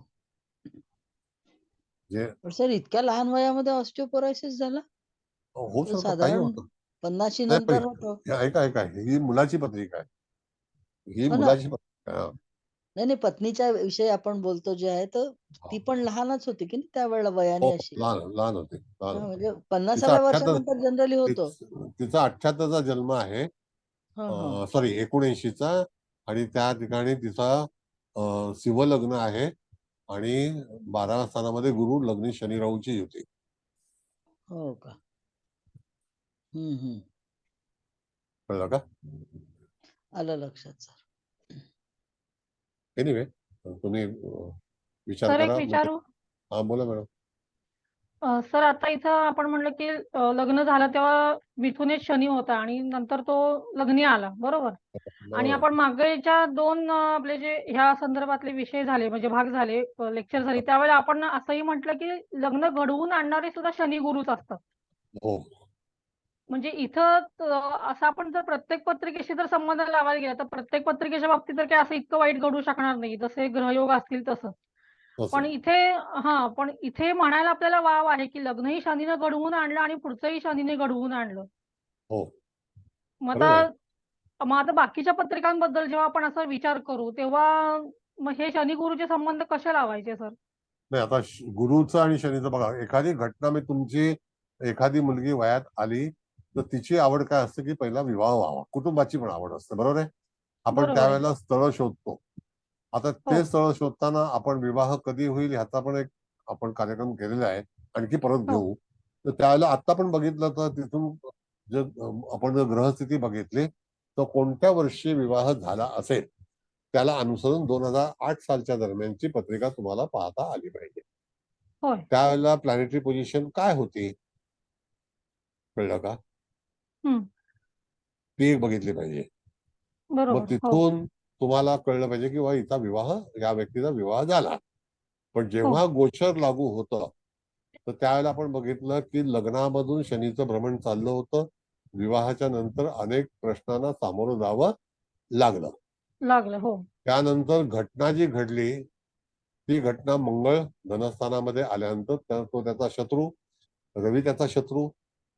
सर, इतक्या लहान वयामध्ये ऑस्टिओपोरायसिस झाला? हो सर, काही साधारण होतं. 50 नंतर होतो. ऐका, ही मुलाची पत्रिका आहे. ही मुलाची पत्रिका. नाही, पत्नीच्या विषयी आपण बोलतो जे आहे, तर ती पण लहानच होती की त्यावेळेला वयाने अशी? लहान होते. म्हणजे 50व्या वर्षानंतर जनरली होतो. तिचा 78चा जन्म आहे, सॉरी 79चा, आणि त्या ठिकाणी तिचा सिंह लग्न आहे आणि 12व्या स्थानामध्ये गुरु, लग्नी शनी राहूची युती. हो का? कळलं का? आलं लक्षात सर. एनिवे, तुम्ही विचार सर, एक करा. विचारू? हा, बोला मॅडम. सर, आता इथं आपण म्हणलं की लग्न झालं तेव्हा मिथुनेत शनी होता आणि नंतर तो लग्नी आला, बरोबर? आणि आपण मागेच्या 2 आपले जे ह्या संदर्भातले विषय झाले, म्हणजे भाग झाले, लेक्चर झाली, त्यावेळेला आपण असंही म्हटलं की लग्न घडवून आणणारे सुद्धा शनी गुरुच असतात. हो. म्हणजे इथं असं आपण जर प्रत्येक पत्रिकेशी जर संबंध लावायला गेला तर प्रत्येक पत्रिकेच्या बाबतीत तर काही असं इतकं वाईट घडू शकणार नाही, जसे ग्रहयोग असतील तसं. पण इथे म्हणायला आपल्याला वाव आहे की लग्नही शनीनं घडवून आणलं आणि पुढचंही शनीने घडवून आणलं. हो. मग आता बाकीच्या पत्रिकांबद्दल जेव्हा आपण असा विचार करू तेव्हा मग हे शनी गुरुचे संबंध कसे लावायचे सर? नाही, आता गुरुचं आणि शनीचं बघा, एखादी घटना मी तुमची एखादी मुलगी वयात आली तर तिची आवड काय असते की पहिला विवाह व्हावा, कुटुंबाची पण आवड असते, बरोबर आहे. आपण बरोबर आहे. त्यावेळेला स्थळ शोधतो. आता हो. ते स्थळ शोधताना आपण विवाह कधी होईल ह्याचा पण एक आपण कार्यक्रम केलेला आहे, आणखी परत हो. घेऊ. तर त्यावेळेला आता पण बघितलं तर तिथून जर आपण जर ग्रहस्थिती बघितली तर कोणत्या वर्षी विवाह झाला असेल त्याला अनुसरून 2008 सालच्या दरम्यानची पत्रिका तुम्हाला पाहता आली पाहिजे. होय. त्यावेळेला प्लॅनेटरी पोझिशन काय होती, कळलं का? हम्म. ती एक बघितली पाहिजे. मग बरोबर. हो. तिथून तुम्हाला कळलं पाहिजे की वा हिचा विवाह, या व्यक्तीचा विवाह झाला. पण हो. जेव्हा गोचर लागू होतं तर त्यावेळेला आपण बघितलं की लग्नामधून शनीचं भ्रमण चाललं होतं. विवाहाच्या नंतर अनेक प्रश्नांना सामोरं जावं लागलं. लागलं. हो. त्यानंतर घटना जी घडली ती घटना मंगळ धनस्थानामध्ये आल्यानंतर तो त्याचा शत्रू, रवी त्याचा शत्रू,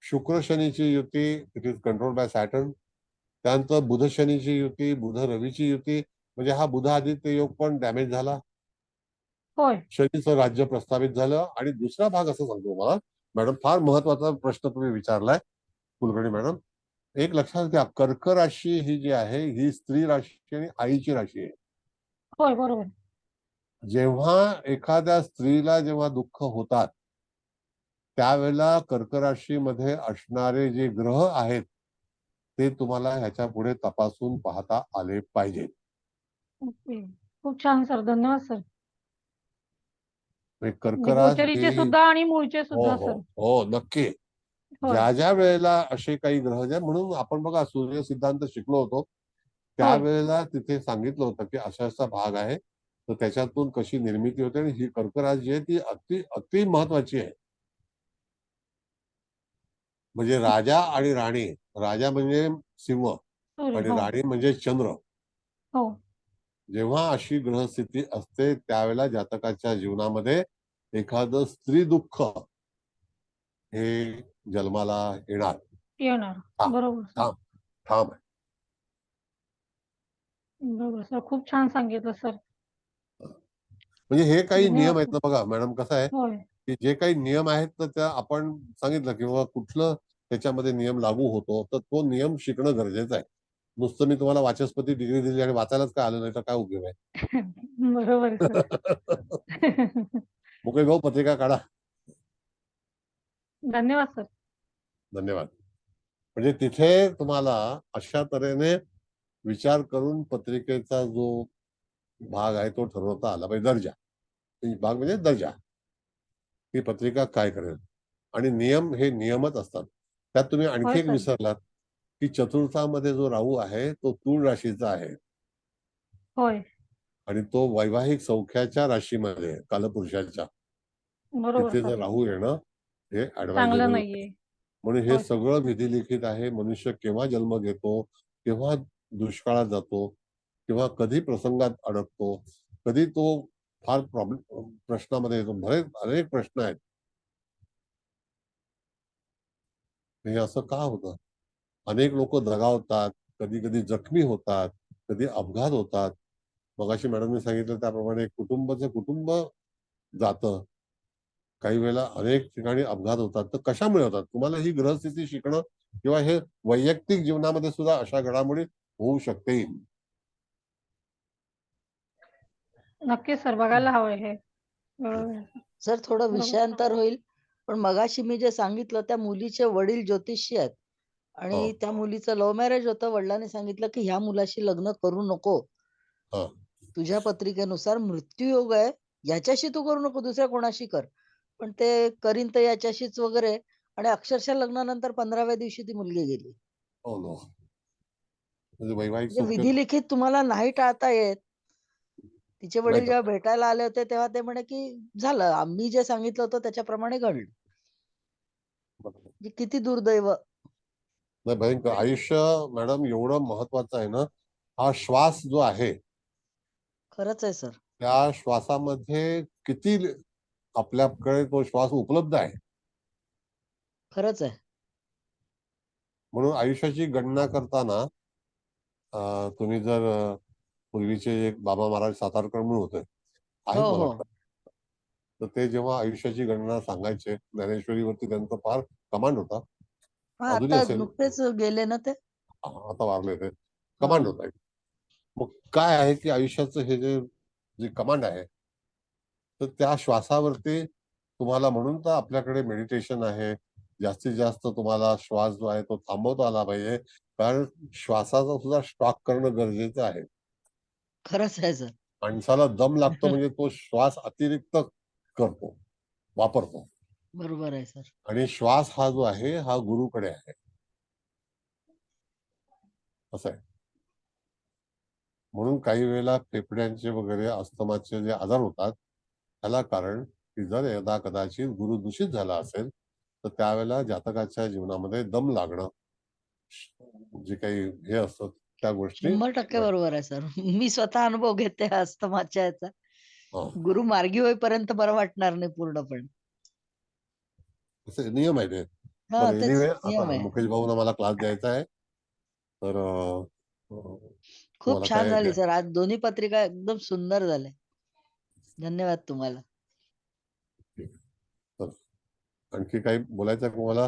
शुक्र शनीची युती, it is control by Saturn. त्यानंतर बुध शनीची युती, बुध रवीची युती, म्हणजे हा बुध आदित्य योग पण डॅमेज झाला. होय. शनीचं राज्य प्रस्थापित झालं. आणि दुसरा भाग असं सांगतो मला मॅडम, फार महत्वाचा प्रश्न तुम्ही विचारलाय कुलकर्णी मॅडम. एक लक्षात घ्या, कर्क राशी ही जी आहे ही स्त्री राशी आणि आईची राशी आहे. होय. बरोबर. जेव्हा एखाद्या स्त्रीला जेव्हा दुःख होतात त्यावेळेला कर्क राशीमध्ये असणारे जे ग्रह आहेत ते तुम्हाला ह्याच्या पुढे तपासून पाहता आले पाहिजेत. ओके. खूप छान सर. धन्यवाद सर. म्हणजे म्हणजे कर्कराज गोचरीचे हे, सुद्धा आणि मूळचे हो सुद्धा हो सर. हो नक्की. होय. ज्या ज्या वेळेला असे काही ग्रह जे, म्हणून आपण बघा सूर्य सिद्धांत शिकलो होतो होय. त्यावेळेला तिथे सांगितलं होतं की असा असा भाग आहे तर त्याच्यातून कशी निर्मिती होते. आणि ही कर्कराज जी आहे ती अति महत्वाची आहे. म्हणजे राजा आणि राणी, राजा म्हणजे सिंह सूर्य. आणि हो. राणी म्हणजे चंद्र. हो. जेव्हा अशी ग्रहस्थिती असते त्यावेळेला जातकाच्या जीवनामध्ये एखादं स्त्री दुःख हे जन्माला येणार. येणार. थांब बरोबर सर. थांब थांब. बरोबर सर. खूप छान सांगितलं सर. म्हणजे हे काही धन्यवाद नियम आहेत सर. ना, बघा मॅडम कसं आहे होय. की जे काही नियम आहेत तर त्या आपण सांगितलं किंवा कुठलं त्याच्यामध्ये नियम लागू होतो तर तो नियम शिकणं गरजेचं आहे. नुसतं मी तुम्हाला वाचस्पती डिग्री दिली आणि वाचायलाच काय आलं नाही तर काय उपयोग आहे. बरोबर आहे सर. मुकेश भाऊ पत्रिका काढा. धन्यवाद सर. धन्यवाद. म्हणजे तिथे तुम्हाला अशा तऱ्हेने विचार करून पत्रिकेचा जो भाग आहे तो ठरवता आला पाहिजे. दर्जा, भाग म्हणजे दर्जा, ही पत्रिका काय करेल. आणि नियम हे नियमच असतात. त्यात तुम्ही आणखी होय एक सर. विसरलात की चतुर्थामध्ये जो राहू आहे तो तूळ राशीचा आहे होय. आणि तो वैवाहिक सौख्याच्या राशीमध्ये आहे, कालपुरुषाच्या. बरोबर तिथे सर. जर राहू येणं हे चांगलं ऍडवायझेबल नाही. नाहीये. म्हणून हे होय सर. सगळं विधिलिखित आहे. मनुष्य केव्हा जन्म घेतो, केव्हा दुष्काळात जातो, किंवा कधी प्रसंगात अडकतो, कधी तो फार प्रश्नामध्ये येतो. अनेक प्रश्न आहेत. हे असं का होतं. अनेक लोक दगावतात, कधी कधी जखमी होतात, कधी अपघात होतात. मगाशी मॅडमने सांगितलं त्याप्रमाणे कुटुंब जातं. काही वेळेला अनेक ठिकाणी अपघात होतात. तर कशामुळे होतात. तुम्हाला ही ग्रहस्थिती शिकणं किंवा हे वैयक्तिक जीवनामध्ये सुद्धा अशा घडामोडी होऊ शकते. नक्कीच सर. बघायला हवंय हे. बरोबर आहे. सर थोडं बरोबर. विषयांतर होईल, पण मगाशी मी जे सांगितलं त्या मुलीचे वडील ज्योतिषी आहेत हा आणि त्या मुलीचं लव्ह मॅरेज होतं. वडिलांनी सांगितलं की ह्या मुलाशी लग्न करू नको. हा तुझ्या पत्रिकेनुसार मृत्यूयोग आहे, याच्याशी तू करू नको, दुसऱ्या कोणाशी कर. पण ते करीन तर याच्याशीच वगैरे. आणि अक्षरशः लग्नानंतर 15व्या दिवशी ती मुलगी गेली. हो नो. म्हणजे वैवाहिक म्हणजे सौख्य विधिलिखित तुम्हाला नाही टाळता येत. तिचे नाही वडील जेव्हा भेटायला आले होते तेव्हा ते म्हणे की झालं, आम्ही जे सांगितलं होतं त्याच्याप्रमाणे घडलं. म्हणजे किती दुर्दैव. नाही भयंकर. आयुष्य मॅडम एवढं महत्वाचं आहे ना. हा श्वास जो आहे खरंच आहे सर. त्या श्वासामध्ये किती आपल्याकडे तो श्वास उपलब्ध आहे. खरंच आहे. म्हणून आयुष्याची गणना करताना तुम्ही जर पूर्वीचे एक बाबा महाराज सातारकर म्हणून होते, आहेत हो मला हो वाटतं. तर ते जेव्हा आयुष्याची गणना सांगायचे, ज्ञानेश्वरीवरती त्यांचा फार कमांड होता. हा अजूनही आता असेल, नुकतेच गेले ना ते. आता वारले ते. हा कमांड होता एक. मग काय आहे की आयुष्याचं हे जे कमांड आहे, तर त्या श्वासावरती तुम्हाला, म्हणून तर आपल्याकडे मेडिटेशन आहे. जास्तीत जास्त तुम्हाला श्वास जो आहे तो थांबवता आला पाहिजे, कारण श्वासाचा सुद्धा स्टॉक करणं गरजेचं आहे. खरंच आहे सर. माणसाला दम लागतो म्हणजे तो श्वास अतिरिक्त करतो, वापरतो. बरोबर आहे सर. आणि श्वास हा जो आहे हा गुरुकडे आहे, असं आहे. म्हणून काही वेळेला फेफड्यांचे वगैरे अस्थमाचे जे आजार होतात, त्याला कारण की जर यदा कदाचित गुरु दूषित झाला असेल, तर त्यावेळेला जातकाच्या जीवनामध्ये दम लागणं, जे काही हे असतं त्या गोष्टी 100% बरोबर आहे सर. मी स्वतः अनुभव घेते अस्थमाच्या याचा. हा, गुरु मार्गी होईपर्यंत बरं वाटणार नाही पूर्णपणे. असे नियम आहे ते. हा बरं, तेच एनिवे नियम आता आहे. मुकेश भाऊना मला क्लास द्यायचा आहे, तर खूप तुम्हाला छान काय झाली सर. आज दोन्ही पत्रिका एकदम सुंदर झाल्या. धन्यवाद तुम्हाला. तर आणखी काही बोलायचं आहे तुम्हाला?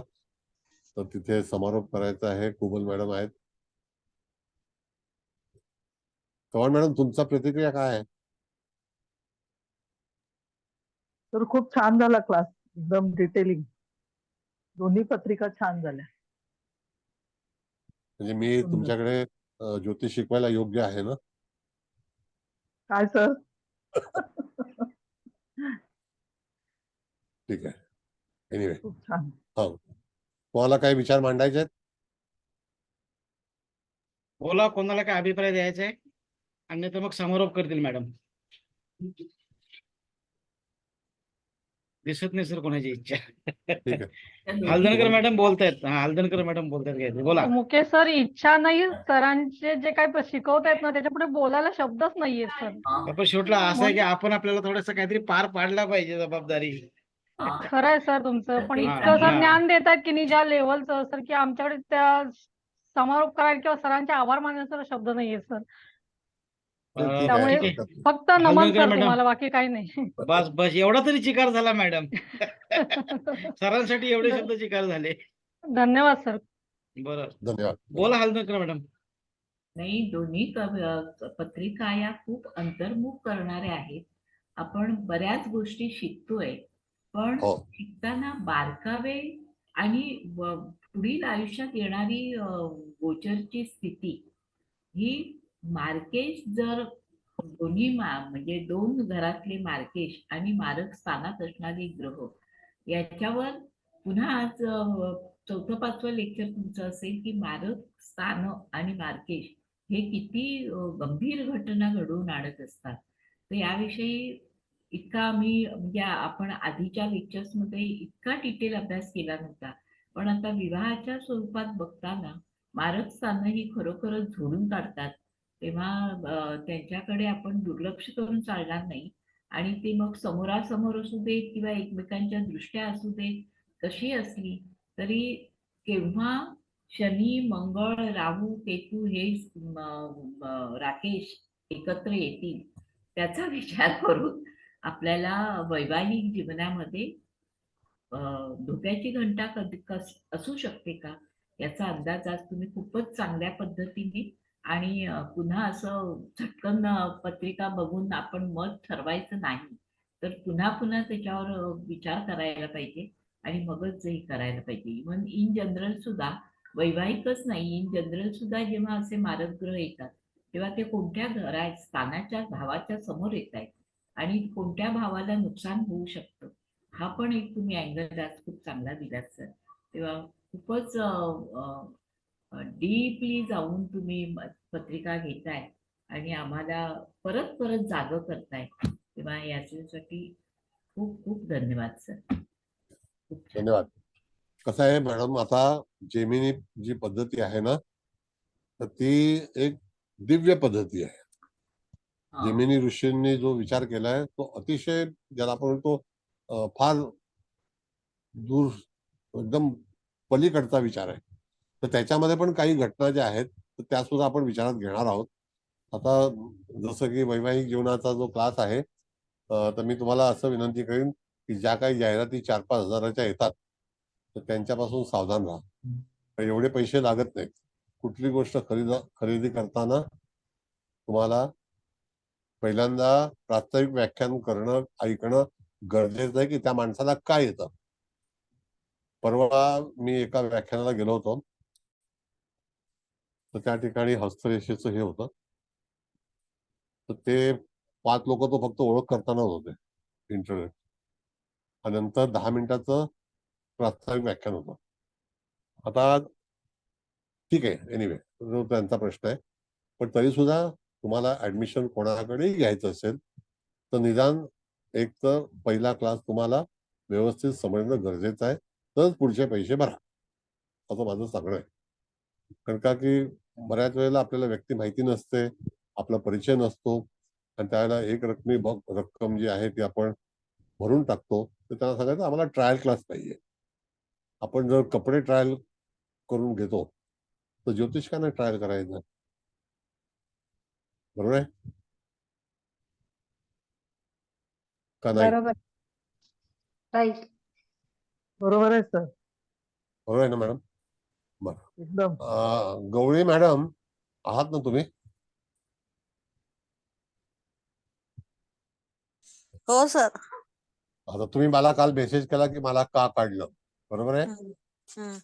तर तिथे समारोप करायचा आहे. कुबल मॅडम आहेत. चव्हाण मॅडम, तुमचा प्रतिक्रिया काय आहे? तर खूप छान झाला क्लास, एकदम डिटेलिंग. दोन्ही पत्रिका छान झाल्या. म्हणजे मी सुंदर. तुमच्याकडे ज्योतिष शिकवायला योग्य आहे ना? काय सर? ठीक आहे. एनिवे, खूप छान. हा, तुम्हाला काही विचार मांडायचे आहेत? बोला, कोणाला काय अभिप्राय द्यायचा आहे? अन्यथा मग समारोप करतील मॅडम. दिसत नाही सर कोणाची इच्छा. ठीक आहे. हलदणकर मॅडम बोलतायत. हा, हलदणकर मॅडम बोलतायत काय ते. बोला. मुकेश सर, इच्छा नाही. सरांचे जे काही शिकवतायत ना त्याच्या पुढे बोलायला शब्दच नाहीयेत सर. पण शेवटला असं आहे की आपण आपल्याला थोडंसं काहीतरी पार पाडला पाहिजे जबाबदारी. खरं आहे सर तुमचं. पण ते इतकं सर हा. ज्ञान देतात की नाही ज्या लेवलचं सर, की आमच्याकडे त्या समारोप करायला किंवा सरांचे आभार मानण्याचा शब्द नाहीये सर. ठीक त्यामुळे आहे. ठीक आहे. फक्त नमन हलदणकर सर मॅडम. तुम्हाला, बाकी काही नाही. बस बस एवढा तरी चिकार झाला मॅडम. सरांसाठी एवढे शब्द चिकार झाले. धन्यवाद सर. बरं, धन्यवाद. बोला हलदणकर मॅडम. नाही, दोन्ही पत्रिका या खूप अंतर्मुख करणाऱ्या आहेत. आपण बऱ्याच गोष्टी शिकतोय, पण हो. शिकताना बारकावे आणि पुढील आयुष्यात येणारी गोचरची स्थिती ही मार्केश जर दोन्ही म्हणजे दोन घरातले मार्केश आणि मारक स्थानात असणारे ग्रह याच्यावर पुन्हा आज चौथं पाचवं लेक्चर तुमचं असेल की मारक स्थान आणि मार्केश हे किती गंभीर घटना घडवून आणत असतात. तर याविषयी इतका आम्ही म्हणजे आपण आधीच्या लेक्चर्समध्ये इतका डिटेल अभ्यास केला नव्हता, पण आता विवाहाच्या स्वरूपात बघताना मारक स्थानं ही खरोखरच झोडून काढतात. तेव्हा त्यांच्याकडे आपण दुर्लक्ष करून चालणार नाही. आणि ते मग समोरासमोर असू देत किंवा एकमेकांच्या दृष्ट्या असू देत, कशी असली तरी केव्हा शनी, मंगळ, राहू, केतू हे राकेश एकत्र येतील त्याचा विचार करून आपल्याला वैवाहिक जीवनामध्ये धोक्याची घंटा कधी असू शकते का याचा अंदाज आज तुम्ही खूपच चांगल्या पद्धतीने आणि पुन्हा असं झटकन पत्रिका बघून आपण मत ठरवायचं नाही, तर पुन्हा पुन्हा त्याच्यावर विचार करायला पाहिजे आणि मगच हे करायला पाहिजे. इव्हन इन जनरल सुद्धा, वैवाहिकच नाही, इन जनरल सुद्धा जेव्हा असे मारक ग्रह येतात तेव्हा ते कोणत्या घरात स्थानाच्या भावाच्या समोर येत आहेत आणि कोणत्या भावाला नुकसान होऊ शकतं, हा पण एक तुम्ही अँगल आज खूप चांगला दिलात सर. तेव्हा खूपच डीपली जाऊन तुम्ही पत्रिका घेताय आणि आम्हाला परत परत जागं करताय, तेव्हा याच्यासाठी खूप खूप धन्यवाद सर. धन्यवाद. कसं आहे मॅडम, आता जेमिनी जी पद्धती आहे ना, तर ती एक दिव्य पद्धती आहे. जेमिनी ऋषींनी जो विचार केलाय तो अतिशय, ज्याला आपण म्हणतो फार दूर, एकदम पलीकडचा विचार आहे. तर त्याच्यामध्ये पण काही घटना ज्या आहेत तर त्या सुद्धा आपण विचारात घेणार आहोत. आता जसं की वैवाहिक जीवनाचा जो क्लास आहे, तर मी तुम्हाला असं विनंती करीन की ज्या काही जाहिराती 4-5 हजाराच्या येतात तर त्यांच्यापासून सावधान राहा. एवढे पैसे लागत नाहीत. कुठली गोष्ट खरेदी करताना तुम्हाला पहिल्यांदा प्रास्ताविक व्याख्यान करणं, ऐकणं गरजेचं आहे की त्या माणसाला काय येतं. परवा मी एका व्याख्यानाला गेलो होतो, तर त्या ठिकाणी हस्तरेषेचं हे होतं. तर ते 5 लोक तो फक्त ओळख करताना होते इंटरनेट, आणि नंतर 10 मिनिटाचं प्रास्ताविक व्याख्यान होतं. आता ठीक आहे, एनिवे तो त्यांचा प्रश्न आहे, पण तरी सुद्धा तुम्हाला ऍडमिशन कोणाकडे घ्यायचं असेल तर निदान एक तर पहिला क्लास तुम्हाला व्यवस्थित समजणं गरजेचं आहे, तर पुढचे पैसे भरा, असं माझं सांगणं आहे. कारण का की बऱ्याच वेळेला आपल्याला व्यक्ती माहिती नसते, आपला परिचय नसतो, आणि त्यावेळेला एक रक्कम जी आहे ती आपण भरून टाकतो. तर त्यांना सांगायचं आम्हाला ट्रायल क्लास पाहिजे. आपण जर कपडे ट्रायल करून घेतो तर ज्योतिष का नाही ट्रायल करायचं, बरोबर आहे का नाही? बरोबर राईट. बरोबर आहे सर, बरोबर आहे ना मॅडम? बरं, एकदम. गवळी मॅडम आहात ना तुम्ही? हो सर. आता तुम्ही मला काल मेसेज केला की मला का काढलं, बरोबर आहे? हम्म.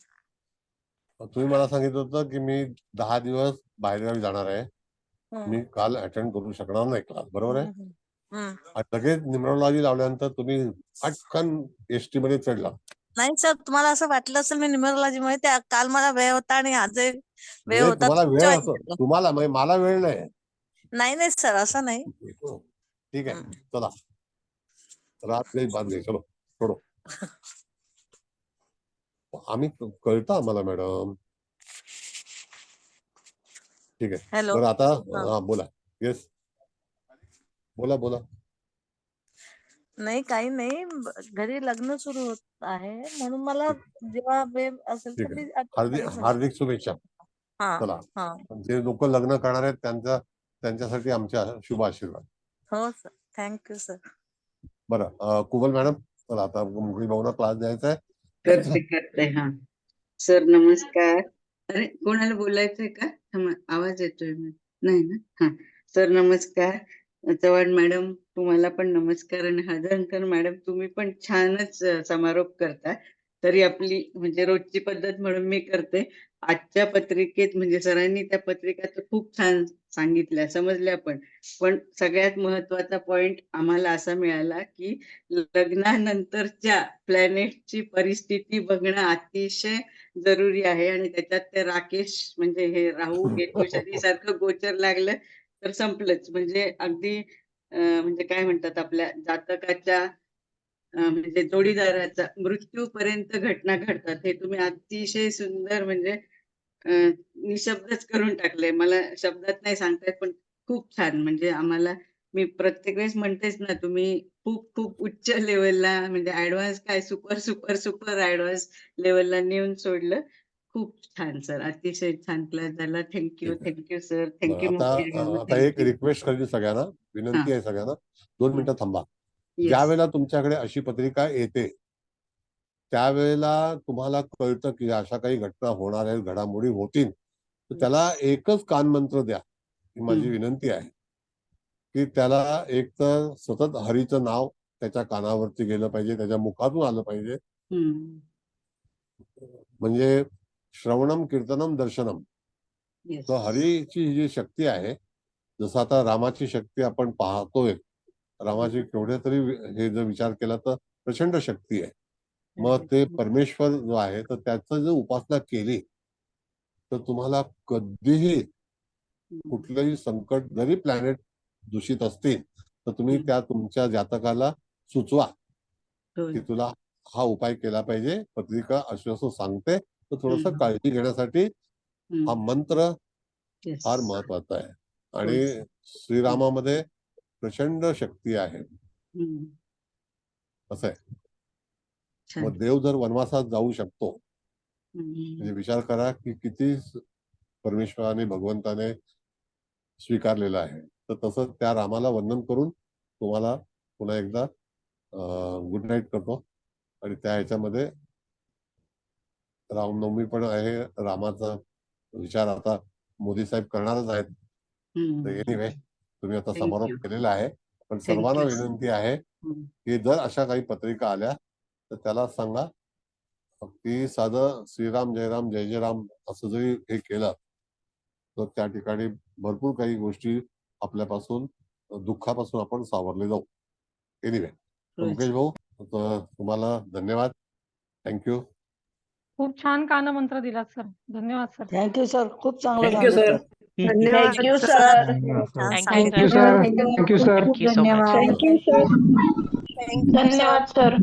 तुम्ही मला सांगितलं होतं की मी 10 दिवस बाहेरगावी जाणार आहे, मी काल अटेंड करू शकणार नाही क्लास, बरोबर आहे? आणि लगेच न्यूमरोलॉजी लावल्यानंतर तुम्ही पटकन एसटी मध्ये चढला. नाही सर, तुम्हाला असं वाटलं असेल मी न्यूमरोलॉजी मुळे काल मला वेळ होता आणि आज वेळ म्हणजे होता तुम्हाला वेळ join असं, केलं. तुम्हाला म्हणजे मला वेळ नाही. नाही सर, असं नाही. ठीक आहे, चला रात गई बात गई, चलो छोड़ो. आम्ही कळतं आम्हाला मॅडम. ठीक आहे, हॅलो. बरं आता हा बोला. येस, बोला बोला. नाही काही नाही, घरी लग्न सुरू होत आहे म्हणून मला जेव्हा वेळ असेल ठीक तर मी आहे, attend हार्दिक करेन. हार्दिक शुभेच्छा. हा चला, हा. जे लोक लग्न करणार आहेत त्यांच्यासाठी आमच्या शुभ आशीर्वाद. हो सर, थँक्यू सर. बरं, कुबल मॅडम, चला आता मुघली भाऊना क्लास द्यायचा आहे. करते. हा सर नमस्कार. अरे कोणाला बोलायचंय का? आवाज येतोय नाही ना? हा सर नमस्कार. चव्हाण मॅडम तुम्हाला पण नमस्कार, आणि हळदणकर मॅडम तुम्ही पण छानच समारोप करता. तरी आपली म्हणजे रोजची पद्धत म्हणून मी करते. आजच्या पत्रिकेत म्हणजे सरांनी त्या पत्रिका तर खूप छान सांगितल्या, समजल्या, पण सगळ्यात महत्वाचा पॉइंट आम्हाला असा मिळाला की लग्नानंतरच्या प्लॅनेटची परिस्थिती बघणं अतिशय जरुरी आहे, आणि त्याच्यात ते राकेश म्हणजे हे राहू केतू शनी सारखं गोचर लागलं तर संपलंच. म्हणजे अगदी म्हणजे काय म्हणतात आपल्या जातकाच्या म्हणजे जोडीदाराचा मृत्यूपर्यंत घटना घडतात. हे तुम्ही अतिशय सुंदर म्हणजे निशब्दच करून टाकलंय. मला शब्दात नाही सांगता येत, पण खूप छान. म्हणजे आम्हाला, मी प्रत्येक वेळेस म्हणतेच ना, तुम्ही खूप खूप उच्च लेवलला म्हणजे ऍडव्हान्स काय सुपर सुपर सुपर ऍडव्हान्स लेवलला नेऊन सोडलं. खूप छान सर, अतिशय छान क्लास झाला. थँक्यू सर, थँक्यू आता एक थँक्यू. रिक्वेस्ट करायची सगळ्यांना, विनंती आहे सगळ्यांना, 2 मिनिटं थांबा. ज्या येस. वेळेला तुमच्याकडे अशी पत्रिका येते त्यावेळेला तुम्हाला कळतं की अशा काही घटना होणार आहेत, घडामोडी होतील, तर त्याला एकच कानमंत्र द्या, ही माझी विनंती आहे. की त्याला एक तर सतत हरीचं नाव त्याच्या कानावरती गेलं पाहिजे, त्याच्या मुखातून आलं पाहिजे. म्हणजे श्रवणम कीर्तनम दर्शनम. तर हरीची जी शक्ती आहे, जसं आता रामाची शक्ती आपण पाहतोय, रामाची केवढ्या तरी हे जर विचार केला तर प्रचंड शक्ती आहे. मग ते परमेश्वर जो आहे तर त्याचं जर उपासना केली तर तुम्हाला कधीही कुठलंही संकट, जरी प्लॅनेट दूषित असतील तर तुम्ही त्या तुमच्या जातकाला सुचवा की तुला हा उपाय केला पाहिजे, पत्रिका असं सांगते, तर थोडस काळजी घेण्यासाठी हा मंत्र फार महत्वाचा आहे. आणि श्रीरामामध्ये प्रचंड शक्ती आहे, असं आहे. मग देव जर वनवासात जाऊ शकतो, म्हणजे विचार करा की किती परमेश्वराने, भगवंताने स्वीकारलेलं आहे. तर तसं त्या रामाला वंदन करून तुम्हाला पुन्हा एकदा गुड नाईट करतो. आणि त्या ह्याच्यामध्ये रामनवमी पण आहे, रामाचा विचार आता मोदी साहेब करणारच आहेत. तर एनिवे तुम्ही आता Thank समारोप you. केलेला आहे, पण Thank सर्वांना you. विनंती आहे की जर अशा काही पत्रिका आल्या तर त्याला सांगा की साधं श्रीराम जयराम जय जय राम असं जरी हे केलं तर त्या ठिकाणी भरपूर काही गोष्टी आपल्यापासून दुःखापासून आपण सावरले जाऊ. एनिवे मुकेश भाऊ तुम्हाला धन्यवाद. थँक्यू. खूप छान कानमंत्र दिलात सर. धन्यवाद सर. थँक्यू सर, खूप चांगलं थँक्यू सर. सांगितलं. धन्यवाद thank you sir. Sir. Thank you sir. Thank you sir. Thank you sir. धन्यवाद. Thank you sir. धन्यवाद सर.